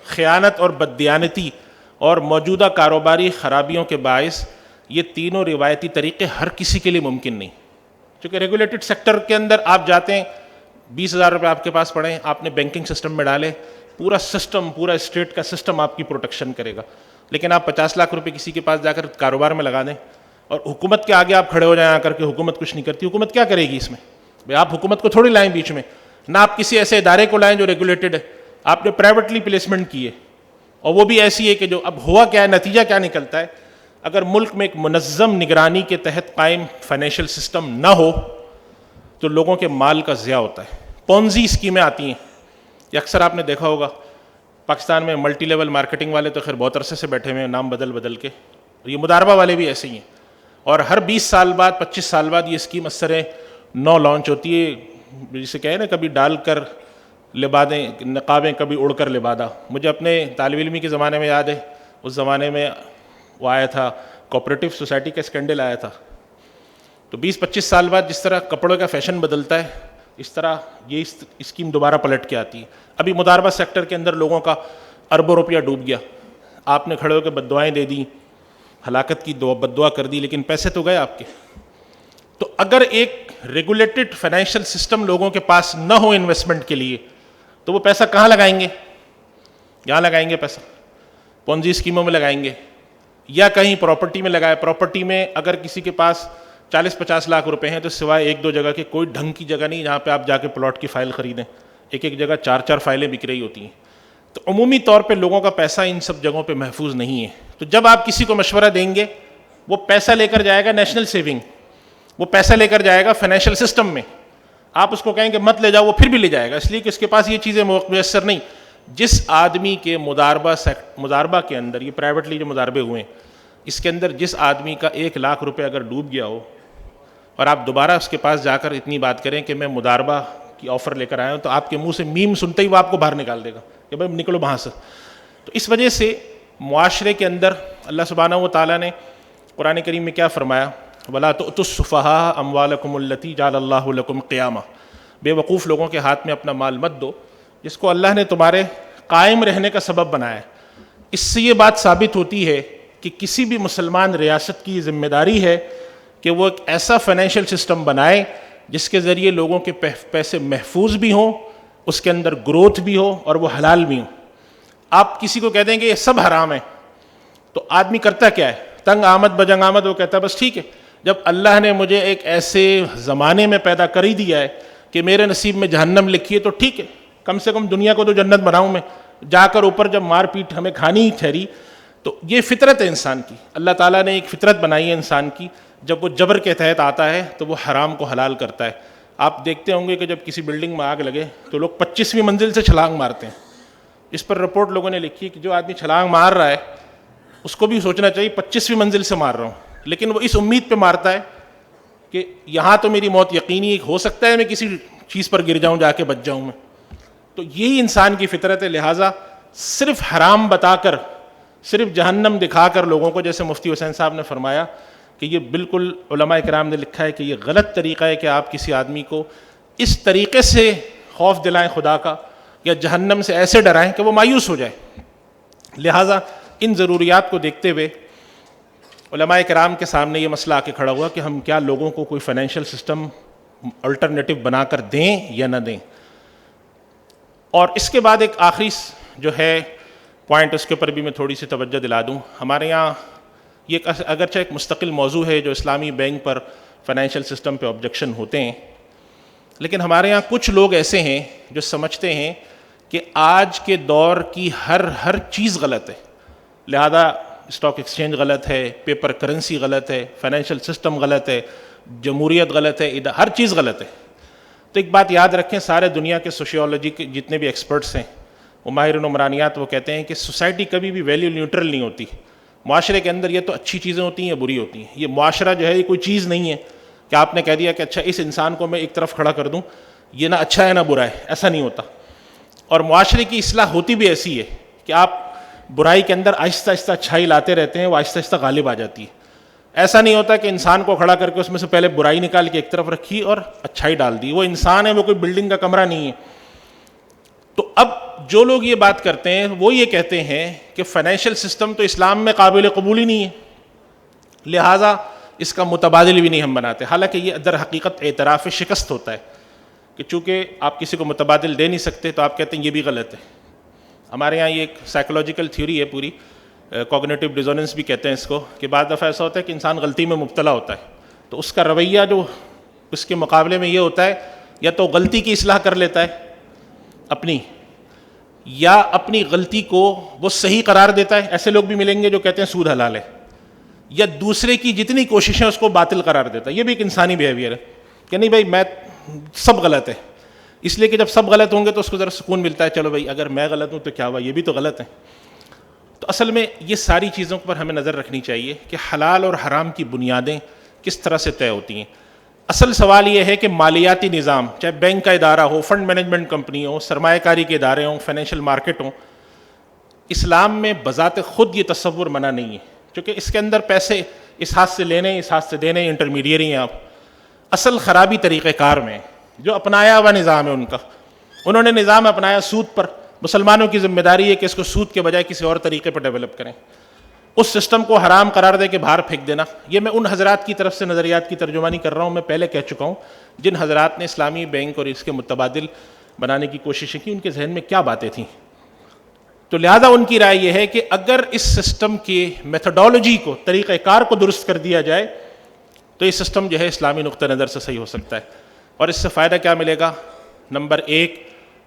خیانت اور بددیانتی اور موجودہ کاروباری خرابیوں کے باعث یہ تینوں روایتی طریقے ہر کسی کے لیے ممکن نہیں. چونکہ ریگولیٹڈ سیکٹر کے اندر آپ جاتے ہیں, 20,000 روپے آپ کے پاس پڑے, آپ نے بینکنگ سسٹم میں ڈالے, پورا سسٹم, پورا اسٹیٹ کا سسٹم آپ کی پروٹیکشن کرے گا. لیکن آپ 50 لاکھ روپے کسی کے پاس جا کر کاروبار میں لگا دیں اور حکومت کے آگے آپ کھڑے ہو جائیں آ کر کے حکومت کچھ نہیں کرتی. حکومت کیا کرے گی اس میں؟ بھائی آپ حکومت کو تھوڑی لائیں بیچ میں, نہ آپ کسی ایسے ادارے کو لائیں جو ریگولیٹڈ ہے, آپ نے پرائیویٹلی پلیسمنٹ کی ہے, اور وہ بھی ایسی ہے کہ جو اب ہوا کیا ہے, نتیجہ کیا نکلتا ہے, اگر ملک میں ایک منظم نگرانی کے تحت قائم فائنینشیل سسٹم نہ ہو تو لوگوں کے مال کا ضیاع ہوتا ہے. پونزی اسکیمیں آتی ہیں, یہ اکثر آپ نے دیکھا ہوگا. پاکستان میں ملٹی لیول مارکیٹنگ والے تو خیر بہت عرصے سے بیٹھے ہوئے ہیں, نام بدل بدل کے, یہ مداربہ والے بھی ایسے ہی ہیں, اور ہر 20 سال بعد 25 سال بعد یہ اسکیم اثر نو لانچ ہوتی ہے. جسے کہیں نا کبھی ڈال کر لبادیں نقابیں, کبھی اڑ کر لبادہ. مجھے اپنے طالب علمی کے زمانے میں یاد ہے, اس زمانے میں وہ آیا تھا کوآپریٹو سوسائٹی کا اسکینڈل آیا تھا. تو 20-25 سال بعد جس طرح کپڑوں کا فیشن بدلتا ہے اس طرح یہ اسکیم دوبارہ پلٹ کے آتی ہے. ابھی مداربہ سیکٹر کے اندر لوگوں کا اربوں روپیہ ڈوب گیا, آپ نے کھڑے ہو کے بد دعائیں دے دیں, ہلاکت کی بد دعا کر دی, لیکن پیسے تو گئے آپ کے. تو اگر ایک ریگولیٹڈ فائنینشیل سسٹم لوگوں کے پاس نہ ہو انویسٹمنٹ کے لیے تو وہ پیسہ کہاں لگائیں گے؟ یہاں لگائیں گے پیسہ, پونزی اسکیموں میں لگائیں گے, یا کہیں پراپرٹی میں لگائے. پراپرٹی میں اگر کسی کے پاس 40-50 لاکھ روپے ہیں تو سوائے 1-2 جگہ کے کوئی ڈھنگ کی جگہ نہیں جہاں پہ آپ جا کے پلاٹ کی فائل خریدیں. ایک جگہ 4 فائلیں بک رہی ہوتی ہیں. تو عمومی طور پہ لوگوں کا پیسہ ان سب جگہوں پہ محفوظ نہیں ہے. تو جب آپ کسی کو مشورہ دیں گے وہ پیسہ لے کر جائے گا نیشنل سیونگ, وہ پیسہ لے کر جائے گا فائنینشیل سسٹم میں. آپ اس کو کہیں کہ مت لے جاؤ, وہ پھر بھی لے جائے گا, اس لیے کہ اس کے پاس یہ چیزیں میسر نہیں. جس آدمی کے مداربہ کے اندر, یہ پرائیویٹلی جو مداربے ہوئے ہیں اس کے اندر جس آدمی کا 1 لاکھ روپے اگر ڈوب گیا ہو اور آپ دوبارہ اس کے پاس جا کر اتنی بات کریں کہ میں مداربہ کی آفر لے کر آیا ہوں, تو آپ کے منہ سے میم سنتے ہی وہ آپ کو باہر نکال دے گا کہ بھائی نکلو وہاں سے. تو اس وجہ سے معاشرے کے اندر اللہ سبحانہ و تعالیٰ نے قرآن کریم میں کیا فرمایا, وَلَا تُؤْتُوا السُّفَهَاءَ أَمْوَالَكُمُ الَّتِي جَعَلَ اللَّهُ لَكُمْ قِيَامًا. بے وقوف لوگوں کے ہاتھ میں اپنا مال مت دو جس کو اللہ نے تمہارے قائم رہنے کا سبب بنایا ہے. اس سے یہ بات ثابت ہوتی ہے کہ کسی بھی مسلمان ریاست کی ذمہ داری ہے کہ وہ ایک ایسا فائنینشیل سسٹم بنائے جس کے ذریعے لوگوں کے پیسے محفوظ بھی ہوں, اس کے اندر گروتھ بھی ہو اور وہ حلال بھی ہوں. آپ کسی کو کہہ دیں کہ یہ سب حرام ہے تو آدمی کرتا کیا ہے؟ تنگ آمد بجنگ آمد, وہ کہتا ہے بس ٹھیک ہے, جب اللہ نے مجھے ایک ایسے زمانے میں پیدا کر ہی دیا ہے کہ میرے نصیب میں جہنم لکھی ہے تو ٹھیک ہے, کم سے کم دنیا کو تو جنت بناؤں میں. جا کر اوپر جب مار پیٹ ہمیں کھانی ہی ٹھہری. تو یہ فطرت ہے انسان کی, اللہ تعالیٰ نے ایک فطرت بنائی ہے انسان کی. جب وہ جبر کے تحت آتا ہے تو وہ حرام کو حلال کرتا ہے. آپ دیکھتے ہوں گے کہ جب کسی بلڈنگ میں آگ لگے تو لوگ 25ویں منزل سے چھلانگ مارتے ہیں. اس پر رپورٹ لوگوں نے لکھی کہ جو آدمی چھلانگ مار رہا ہے اس کو بھی سوچنا چاہیے 25ویں منزل سے مار رہا ہوں, لیکن وہ اس امید پہ مارتا ہے کہ یہاں تو میری موت یقینی ہو سکتا ہے میں کسی چیز پر گر جاؤں, جا کے بچ جاؤں میں. تو یہی انسان کی فطرت ہے. لہٰذا صرف حرام بتا کر, صرف جہنم دکھا کر لوگوں کو, جیسے مفتی حسین صاحب نے فرمایا کہ یہ بالکل علماء کرام نے لکھا ہے کہ یہ غلط طریقہ ہے کہ آپ کسی آدمی کو اس طریقے سے خوف دلائیں خدا کا یا جہنم سے ایسے ڈرائیں کہ وہ مایوس ہو جائے. لہٰذا ان ضروریات کو دیکھتے ہوئے علماء کرام کے سامنے یہ مسئلہ آ کے کھڑا ہوا کہ ہم کیا لوگوں کو کوئی فائنینشیل سسٹم الٹرنیٹو بنا کر دیں یا نہ دیں. اور اس کے بعد ایک آخری جو ہے پوائنٹ، اس کے اوپر بھی میں تھوڑی سی توجہ دلا دوں. ہمارے یہاں یہ اگرچہ ایک مستقل موضوع ہے جو اسلامی بینک پر فائنینشیل سسٹم پہ آبجیکشن ہوتے ہیں، لیکن ہمارے یہاں کچھ لوگ ایسے ہیں جو سمجھتے ہیں کہ آج کے دور کی ہر چیز غلط ہے، لہذا اسٹاک ایکسچینج غلط ہے، پیپر کرنسی غلط ہے، فائنینشیل سسٹم غلط ہے، جمہوریت غلط ہے، ہر چیز غلط ہے. تو ایک بات یاد رکھیں، سارے دنیا کے سوشیولوجی کے جتنے بھی ایکسپرٹس ہیں، وہ ماہرین عمرانیات، وہ کہتے ہیں کہ سوسائٹی کبھی بھی ویلیو نیوٹرل نہیں ہوتی. معاشرے کے اندر یہ تو اچھی چیزیں ہوتی ہیں یا بری ہوتی ہیں. یہ معاشرہ جو ہے یہ کوئی چیز نہیں ہے کہ آپ نے کہہ دیا کہ اچھا اس انسان کو میں ایک طرف کھڑا کر دوں، یہ نہ اچھا ہے نہ برا ہے، ایسا نہیں ہوتا. اور معاشرے کی اصلاح ہوتی بھی ایسی ہے کہ آپ برائی کے اندر آہستہ آہستہ اچھائی لاتے رہتے ہیں، وہ آہستہ آہستہ غالب آ جاتی ہے. ایسا نہیں ہوتا کہ انسان کو کھڑا کر کے اس میں سے پہلے برائی نکال کے ایک طرف رکھی اور اچھائی ڈال دی. وہ انسان ہے، وہ کوئی بلڈنگ کا کمرہ نہیں ہے. تو اب جو لوگ یہ بات کرتے ہیں وہ یہ کہتے ہیں کہ فائنینشیل سسٹم تو اسلام میں قابل قبول ہی نہیں ہے، لہٰذا اس کا متبادل بھی نہیں ہم بناتے. حالانکہ یہ در حقیقت اعتراف شکست ہوتا ہے کہ چونکہ آپ کسی کو متبادل دے نہیں سکتے تو آپ کہتے ہیں یہ بھی غلط ہے. ہمارے یہاں یہ ایک سائیکولوجیکل تھیوری ہے پوری، کوگنیٹو ڈیزوننس بھی کہتے ہیں اس کو، کہ بعض دفعہ ایسا ہوتا ہے کہ انسان غلطی میں مبتلا ہوتا ہے تو اس کا رویہ جو اس کے مقابلے میں یہ ہوتا ہے، یا تو غلطی کی اصلاح کر لیتا ہے اپنی، یا اپنی غلطی کو وہ صحیح قرار دیتا ہے. ایسے لوگ بھی ملیں گے جو کہتے ہیں سود حلال ہے، یا دوسرے کی جتنی کوششیں اس کو باطل قرار دیتا ہے. یہ بھی ایک انسانی بیہیویئر ہے کہ نہیں بھائی میں سب غلط ہے، اس لیے کہ جب سب غلط ہوں گے تو اس کو ذرا سکون ملتا ہے، چلو بھائی اگر میں غلط ہوں تو کیا ہوا، یہ بھی تو غلط ہے. تو اصل میں یہ ساری چیزوں پر ہمیں نظر رکھنی چاہیے کہ حلال اور حرام کی بنیادیں کس طرح سے طے ہوتی ہیں. اصل سوال یہ ہے کہ مالیاتی نظام، چاہے بینک کا ادارہ ہو، فنڈ مینجمنٹ کمپنی ہو، سرمایہ کاری کے ادارے ہوں، فائنینشیل مارکیٹ ہوں، اسلام میں بذات خود یہ تصور منع نہیں ہے، کیونکہ اس کے اندر پیسے اس ہاتھ سے لینے اس ہاتھ سے دینے، انٹرمیڈیری ہیں. آپ اصل خرابی طریقہ کار میں جو اپنایا ہوا نظام ہے ان کا، انہوں نے نظام اپنایا سود پر. مسلمانوں کی ذمہ داری ہے کہ اس کو سود کے بجائے کسی اور طریقے پر ڈیولپ کریں. اس سسٹم کو حرام قرار دے کے باہر پھینک دینا. یہ میں ان حضرات کی طرف سے نظریات کی ترجمانی کر رہا ہوں، میں پہلے کہہ چکا ہوں جن حضرات نے اسلامی بینک اور اس کے متبادل بنانے کی کوششیں کی، ان کے ذہن میں کیا باتیں تھیں. تو لہذا ان کی رائے یہ ہے کہ اگر اس سسٹم کی میتھڈالوجی کو، طریقہ کار کو درست کر دیا جائے تو یہ سسٹم جو ہے اسلامی نقطہ نظر سے صحیح ہو سکتا ہے. اور اس سے فائدہ کیا ملے گا؟ نمبر ایک،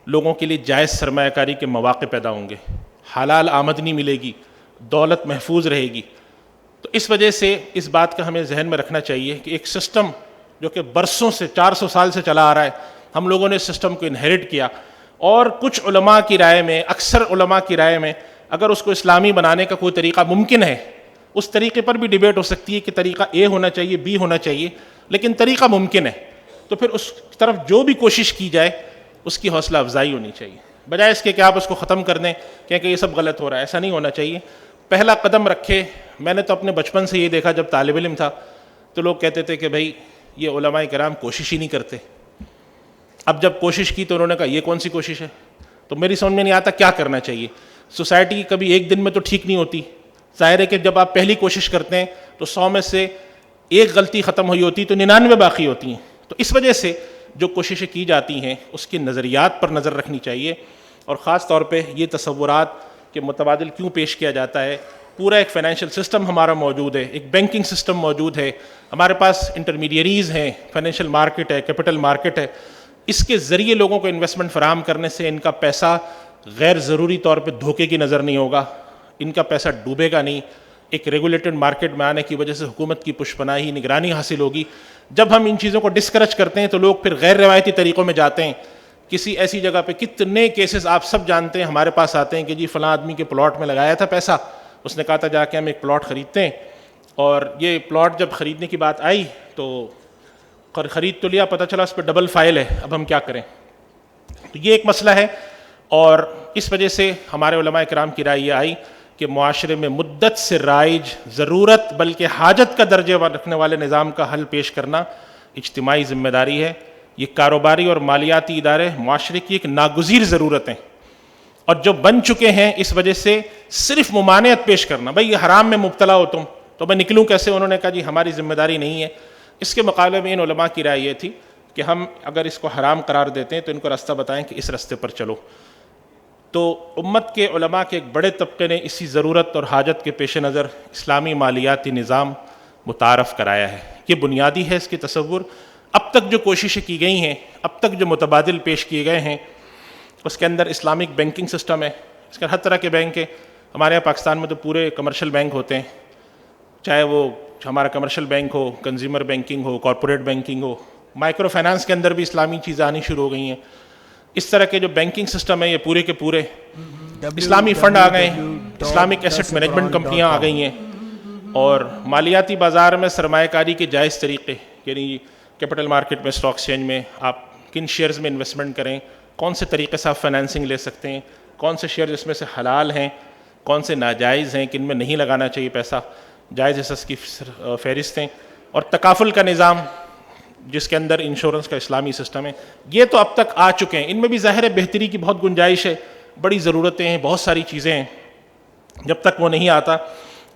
لوگوں کے لیے جائز سرمایہ کاری کے مواقع پیدا ہوں گے، حلال آمدنی ملے گی، دولت محفوظ رہے گی. تو اس وجہ سے اس بات کا ہمیں ذہن میں رکھنا چاہیے کہ ایک سسٹم جو کہ برسوں سے، 400 سال سے چلا آ رہا ہے، ہم لوگوں نے اس سسٹم کو انہیرٹ کیا، اور کچھ علماء کی رائے میں، اکثر علماء کی رائے میں، اگر اس کو اسلامی بنانے کا کوئی طریقہ ممکن ہے، اس طریقے پر بھی ڈیبیٹ ہو سکتی ہے کہ طریقہ اے ہونا چاہیے، بی ہونا چاہیے، لیکن طریقہ ممکن ہے، تو پھر اس طرف جو بھی کوشش کی جائے اس کی حوصلہ افزائی ہونی چاہیے، بجائے اس کے کہ آپ اس کو ختم کر دیں کہ یہ سب غلط ہو رہا ہے. ایسا نہیں ہونا چاہیے. پہلا قدم رکھے. میں نے تو اپنے بچپن سے یہ دیکھا، جب طالب علم تھا تو لوگ کہتے تھے کہ بھائی یہ علماء کرام کوشش ہی نہیں کرتے. اب جب کوشش کی تو انہوں نے کہا یہ کون سی کوشش ہے؟ تو میری سمجھ میں نہیں آتا کیا کرنا چاہیے. سوسائٹی کبھی ایک دن میں تو ٹھیک نہیں ہوتی. ظاہر ہے کہ جب آپ پہلی کوشش کرتے ہیں تو 100 میں سے ایک غلطی ختم ہوئی ہوتی تو 99 باقی ہوتی ہیں. تو اس وجہ سے جو کوششیں کی جاتی ہیں اس کی نظریات پر نظر رکھنی چاہیے، اور خاص طور پہ یہ تصورات کہ متبادل کیوں پیش کیا جاتا ہے. پورا ایک فائنینشیل سسٹم ہمارا موجود ہے، ایک بینکنگ سسٹم موجود ہے، ہمارے پاس انٹرمیڈیریز ہیں، فائنینشیل مارکیٹ ہے، کیپٹل مارکیٹ ہے. اس کے ذریعے لوگوں کو انویسٹمنٹ فراہم کرنے سے ان کا پیسہ غیر ضروری طور پہ دھوکے کی نظر نہیں ہوگا، ان کا پیسہ ڈوبے گا نہیں. ایک ریگولیٹڈ مارکیٹ میں آنے کی وجہ سے حکومت کی پشپناہی، نگرانی حاصل ہوگی. جب ہم ان چیزوں کو ڈسکریج کرتے ہیں تو لوگ پھر غیر روایتی طریقوں میں جاتے ہیں. کسی ایسی جگہ پہ کتنے کیسز آپ سب جانتے ہیں ہمارے پاس آتے ہیں کہ جی فلاں آدمی کے پلاٹ میں لگایا تھا پیسہ، اس نے کہا تھا جا کے ہم ایک پلاٹ خریدتے ہیں، اور یہ پلاٹ جب خریدنے کی بات آئی تو خرید تو لیا، پتہ چلا اس پہ ڈبل فائل ہے، اب ہم کیا کریں. تو یہ ایک مسئلہ ہے، اور اس وجہ سے ہمارے علماء کرام کی رائے یہ آئی کہ معاشرے میں مدت سے رائج ضرورت بلکہ حاجت کا درجہ رکھنے والے نظام کا حل پیش کرنا اجتماعی ذمہ داری ہے. یہ کاروباری اور مالیاتی ادارے معاشرے کی ایک ناگزیر ضرورت ہیں, اور جو بن چکے ہیں اس وجہ سے صرف ممانعت پیش کرنا, بھائی یہ حرام میں مبتلا ہو تم تو میں نکلوں کیسے, انہوں نے کہا جی ہماری ذمہ داری نہیں ہے. اس کے مقابلے میں ان علماء کی رائے یہ تھی کہ ہم اگر اس کو حرام قرار دیتے ہیں تو ان کو راستہ بتائیں کہ اس راستے پر چلو. تو امت کے علماء کے ایک بڑے طبقے نے اسی ضرورت اور حاجت کے پیش نظر اسلامی مالیاتی نظام متعارف کرایا ہے. یہ بنیادی ہے اس کے تصور. اب تک جو کوششیں کی گئی ہیں, اب تک جو متبادل پیش کیے گئے ہیں, اس کے اندر اسلامک بینکنگ سسٹم ہے. اس کے ہر طرح کے بینک ہیں. ہمارے یہاں پاکستان میں تو پورے کمرشل بینک ہوتے ہیں, چاہے وہ ہمارا کمرشل بینک ہو, کنزیومر بینکنگ ہو, کارپوریٹ بینکنگ ہو, مائکرو فائنانس کے اندر بھی اسلامی چیزیں آنی شروع ہو گئی ہیں. اس طرح کے جو بینکنگ سسٹم ہے یہ پورے کے پورے اسلامی فنڈ آ گئے ہیں, اسلامک ایسٹ مینجمنٹ کمپنیاں آ گئی ہیں, اور مالیاتی بازار میں سرمایہ کاری کے جائز طریقے, یعنی کیپٹل مارکیٹ میں, اسٹاک ایکسچینج میں آپ کن شیئرز میں انویسٹمنٹ کریں, کون سے طریقے سے آپ فائنینسنگ لے سکتے ہیں, کون سے شیئر اس میں سے حلال ہیں, کون سے ناجائز ہیں, کن میں نہیں لگانا چاہیے پیسہ, جائز حصص کی فہرستیں, اور تکافل کا نظام جس کے اندر انشورنس کا اسلامی سسٹم ہے. یہ تو اب تک آ چکے ہیں. ان میں بھی ظاہر ہے بہتری کی بہت گنجائش ہے, بڑی ضرورتیں ہیں, بہت ساری چیزیں ہیں. جب تک وہ نہیں آتا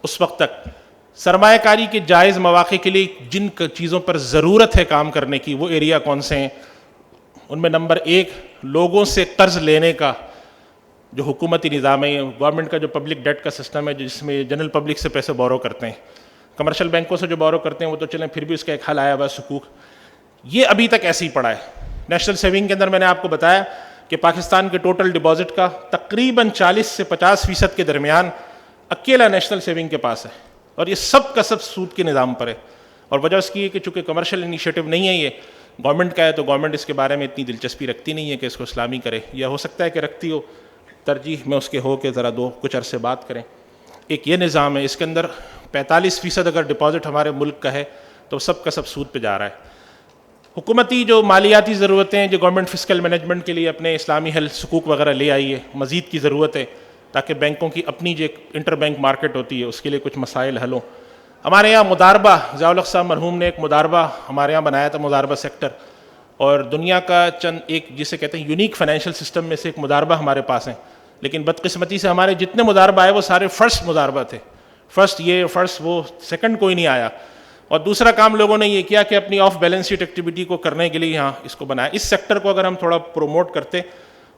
اس وقت تک سرمایہ کاری کے جائز مواقع کے لیے جن چیزوں پر ضرورت ہے کام کرنے کی, وہ ایریا کون سے ہیں؟ ان میں نمبر 1 لوگوں سے قرض لینے کا جو حکومتی نظام ہے, گورنمنٹ کا جو پبلک ڈیٹ کا سسٹم ہے, جس میں جنرل پبلک سے پیسے بورو کرتے ہیں. کمرشل بینکوں سے جو بورو کرتے ہیں وہ تو چلیں پھر بھی اس کا ایک حل آیا ہوا ہے, سکوک. یہ ابھی تک ایسے ہی پڑا ہے. نیشنل سیونگ کے اندر میں نے آپ کو بتایا کہ پاکستان کے ٹوٹل ڈپازٹ کا تقریباً 40 سے 50% کے درمیان اکیلا نیشنل سیونگ کے پاس ہے, اور یہ سب کا سب سود کے نظام پر ہے. اور وجہ اس کی ہے کہ چونکہ کمرشل انیشیٹو نہیں ہے, یہ گورنمنٹ کا ہے, تو گورنمنٹ اس کے بارے میں اتنی دلچسپی رکھتی نہیں ہے کہ اس کو اسلامی کرے, یا ہو سکتا ہے کہ رکھتی ہو, ترجیح میں اس کے ہو کہ ذرا کچھ عرصے بات کریں. ایک یہ نظام ہے, اس کے اندر 45% اگر ڈپازٹ ہمارے ملک کا ہے تو سب کا سب سود پہ جا رہا ہے. حکومتی جو مالیاتی ضرورتیں ہیں جو گورنمنٹ فسکل مینجمنٹ کے لیے اپنے اسلامی حل سکوک وغیرہ لے آئی ہے, مزید کی ضرورت ہے تاکہ بینکوں کی اپنی جو انٹر بینک مارکیٹ ہوتی ہے اس کے لیے کچھ مسائل حل ہوں. ہمارے یہاں مضاربہ, ضیاء الحق صاحب مرحوم نے ایک مضاربہ ہمارے یہاں بنایا تھا, مضاربہ سیکٹر, اور دنیا کا چند ایک جسے کہتے ہیں یونیک فائنینشیل سسٹم میں سے ایک مضاربہ ہمارے پاس ہیں. لیکن بدقسمتی سے ہمارے جتنے مضاربہ آئے وہ سارے فرسٹ مضاربہ تھے, فرسٹ یہ فرسٹ وہ, سیکنڈ کوئی نہیں آیا. اور دوسرا کام لوگوں نے یہ کیا کہ اپنی آف بیلنس شیٹ ایکٹیویٹی کو کرنے کے لیے یہاں اس کو بنایا. اس سیکٹر کو اگر ہم تھوڑا پروموٹ کرتے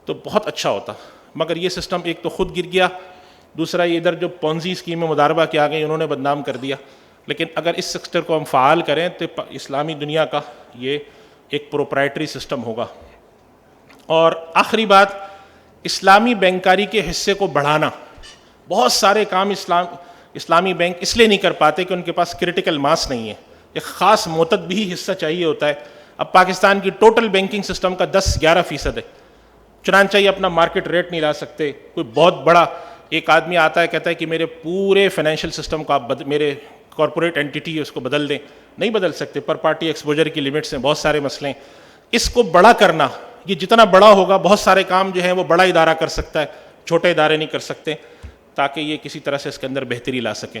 تو بہت اچھا ہوتا, مگر یہ سسٹم ایک تو خود گر گیا, دوسرا یہ ادھر جو پونزی اسکیمیں مضاربہ کی آ گئی انہوں نے بدنام کر دیا. لیکن اگر اس سیکٹر کو ہم فعال کریں تو اسلامی دنیا کا یہ ایک پروپرائٹری سسٹم ہوگا. اور آخری بات, اسلامی بینکاری کے حصے کو بڑھانا. بہت سارے کام اسلامی بینک اس لیے نہیں کر پاتے کہ ان کے پاس کرٹیکل ماس نہیں ہے, ایک خاص معتدبی حصہ چاہیے ہوتا ہے. اب پاکستان کی ٹوٹل بینکنگ سسٹم کا 10-11% ہے, چنانچہ یہ اپنا مارکیٹ ریٹ نہیں لا سکتے. کوئی بہت بڑا ایک آدمی آتا ہے کہتا ہے کہ میرے پورے فائنینشیل سسٹم کو آپ میرے کارپوریٹ اینٹی ہے اس کو بدل دیں, نہیں بدل سکتے. پر پارٹی ایکسپوجر کی لمٹس ہیں, بہت سارے مسئلے ہیں. اس کو بڑا کرنا, یہ جتنا بڑا ہوگا بہت سارے کام جو ہیں وہ بڑا ادارہ کر سکتا ہے, چھوٹے ادارے نہیں کر سکتے, تاکہ یہ کسی طرح سے اس کے اندر بہتری لا سکیں.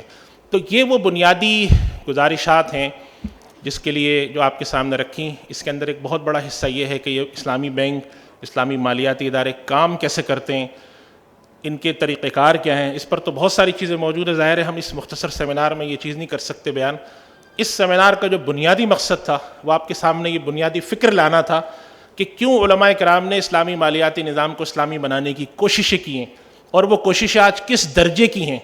تو یہ وہ بنیادی گزارشات ہیں جس کے لیے جو آپ کے سامنے رکھیں. اس کے اندر ایک بہت بڑا حصہ یہ ہے کہ یہ اسلامی بینک, اسلامی مالیاتی ادارے کام کیسے کرتے ہیں, ان کے طریقہ کار کیا ہیں. اس پر تو بہت ساری چیزیں موجود ہیں. ظاہر ہے ہم اس مختصر سیمینار میں یہ چیز نہیں کر سکتے بیان. اس سیمینار کا جو بنیادی مقصد تھا وہ آپ کے سامنے یہ بنیادی فکر لانا تھا کہ کیوں علماء کرام نے اسلامی مالیاتی نظام کو اسلامی بنانے کی کوششیں کی ہیں, اور وہ کوششیں آج کس درجے کی ہیں,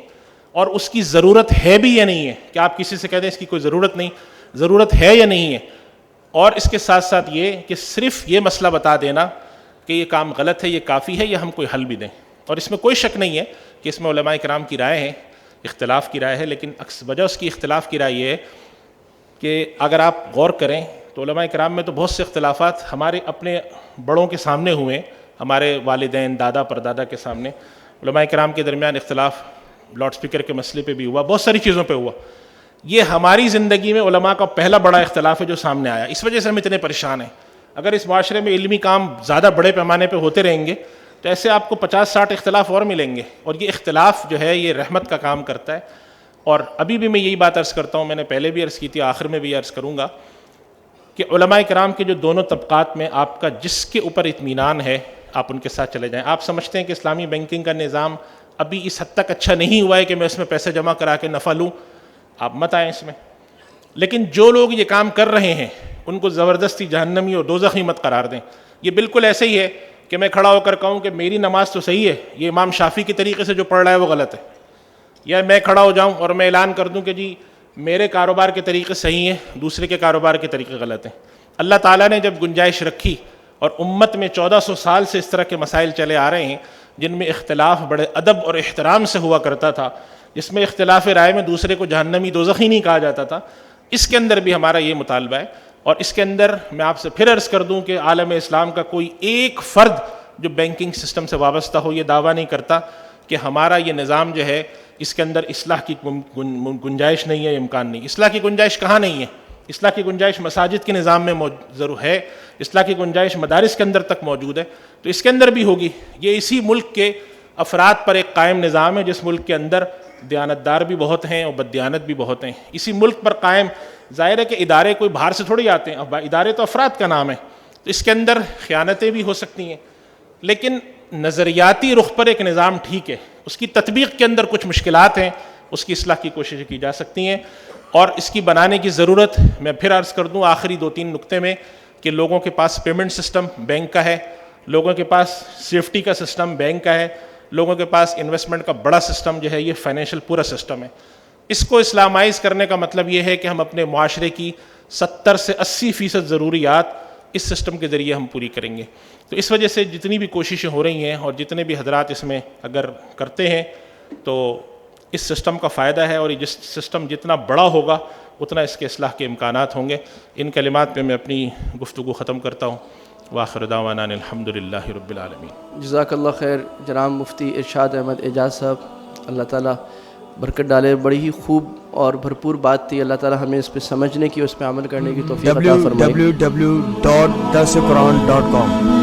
اور اس کی ضرورت ہے بھی یا نہیں ہے. کہ آپ کسی سے کہہ دیں اس کی کوئی ضرورت نہیں, ضرورت ہے یا نہیں ہے. اور اس کے ساتھ ساتھ یہ کہ صرف یہ مسئلہ بتا دینا کہ یہ کام غلط ہے, یہ کافی ہے, یا ہم کوئی حل بھی دیں. اور اس میں کوئی شک نہیں ہے کہ اس میں علماء کرام کی رائے ہے, اختلاف کی رائے ہے. لیکن وجہ اس کی اختلاف کی رائے یہ ہے کہ اگر آپ غور کریں تو علماء کرام میں تو بہت سے اختلافات ہمارے اپنے بڑوں کے سامنے ہوئے, ہمارے والدین, دادا پردادا کے سامنے. علماء کرام کے درمیان اختلاف لاؤڈ سپیکر کے مسئلے پہ بھی ہوا, بہت ساری چیزوں پہ ہوا. یہ ہماری زندگی میں علماء کا پہلا بڑا اختلاف ہے جو سامنے آیا. اس وجہ سے ہم اتنے پریشان ہیں. اگر اس معاشرے میں علمی کام زیادہ بڑے پیمانے پہ ہوتے رہیں گے تو ایسے آپ کو 50-60 اختلاف اور ملیں گے، اور یہ اختلاف جو ہے یہ رحمت کا کام کرتا ہے. اور ابھی بھی میں یہی بات عرض کرتا ہوں، میں نے پہلے بھی عرض کی تھی، آخر میں بھی عرض کروں گا کہ علماء کرام کے جو دونوں طبقات میں آپ کا جس کے اوپر اطمینان ہے آپ ان کے ساتھ چلے جائیں. آپ سمجھتے ہیں کہ اسلامی بینکنگ کا نظام ابھی اس حد تک اچھا نہیں ہوا ہے کہ میں اس میں پیسے جمع کرا کے نفع لوں، آپ مت آئیں اس میں. لیکن جو لوگ یہ کام کر رہے ہیں ان کو زبردستی جہنمی اور دوزخی مت قرار دیں. یہ بالکل ایسے ہی ہے کہ میں کھڑا ہو کر کہوں کہ میری نماز تو صحیح ہے، یہ امام شافعی کے طریقے سے جو پڑھ رہا ہے وہ غلط ہے. یا میں کھڑا ہو جاؤں اور میں اعلان کر دوں کہ جی میرے کاروبار کے طریقے صحیح ہیں، دوسرے کے کاروبار کے طریقے غلط ہیں. اللہ تعالیٰ نے جب گنجائش رکھی، اور امت میں 1400 سال سے اس طرح کے مسائل چلے آ رہے ہیں جن میں اختلاف بڑے ادب اور احترام سے ہوا کرتا تھا، جس میں اختلاف رائے میں دوسرے کو جہنمی دوزخی نہیں کہا جاتا تھا، اس کے اندر بھی ہمارا یہ مطالبہ ہے. اور اس کے اندر میں آپ سے پھر عرض کر دوں کہ عالم اسلام کا کوئی ایک فرد جو بینکنگ سسٹم سے وابستہ ہو یہ دعویٰ نہیں کرتا کہ ہمارا یہ نظام جو ہے اس کے اندر اصلاح کی گنجائش نہیں ہے، امکان نہیں. اصلاح کی گنجائش کہاں نہیں ہے؟ اصلاح کی گنجائش مساجد کے نظام میں ضرور ہے، اصلاح کی گنجائش مدارس کے اندر تک موجود ہے، تو اس کے اندر بھی ہوگی. یہ اسی ملک کے افراد پر ایک قائم نظام ہے جس ملک کے اندر دیانتدار بھی بہت ہیں اور بددیانت بھی بہت ہیں. اسی ملک پر قائم، ظاہر ہے کہ ادارے کوئی باہر سے تھوڑی آتے ہیں، ادارے تو افراد کا نام ہے، تو اس کے اندر خیانتیں بھی ہو سکتی ہیں. لیکن نظریاتی رخ پر ایک نظام ٹھیک ہے، اس کی تطبیق کے اندر کچھ مشکلات ہیں، اس کی اصلاح کی کوششیں کی جا سکتی ہیں. اور اس کی بنانے کی ضرورت میں پھر عرض کر دوں آخری 2-3 نقطے میں کہ لوگوں کے پاس پیمنٹ سسٹم بینک کا ہے، لوگوں کے پاس سیفٹی کا سسٹم بینک کا ہے، لوگوں کے پاس انویسٹمنٹ کا بڑا سسٹم جو ہے یہ فائنینشیل پورا سسٹم ہے. اس کو اسلامائز کرنے کا مطلب یہ ہے کہ ہم اپنے معاشرے کی 70 سے 80% ضروریات اس سسٹم کے ذریعے ہم پوری کریں گے. تو اس وجہ سے جتنی بھی کوششیں ہو رہی ہیں اور جتنے بھی حضرات اس میں اگر کرتے ہیں تو اس سسٹم کا فائدہ ہے، اور یہ سسٹم جتنا بڑا ہوگا اتنا اس کے اصلاح کے امکانات ہوں گے. ان کلمات پہ میں اپنی گفتگو ختم کرتا ہوں. وآخر دعوانا الحمدللہ رب العالمین. جزاک اللہ خیر جناب مفتی ارشاد احمد اعجاز صاحب، اللہ تعالیٰ برکت ڈالے. بڑی ہی خوب اور بھرپور بات تھی. اللہ تعالیٰ ہمیں اس پہ سمجھنے کی، اس پہ عمل کرنے کی توفیق عطا فرمائے. www.darsequran.com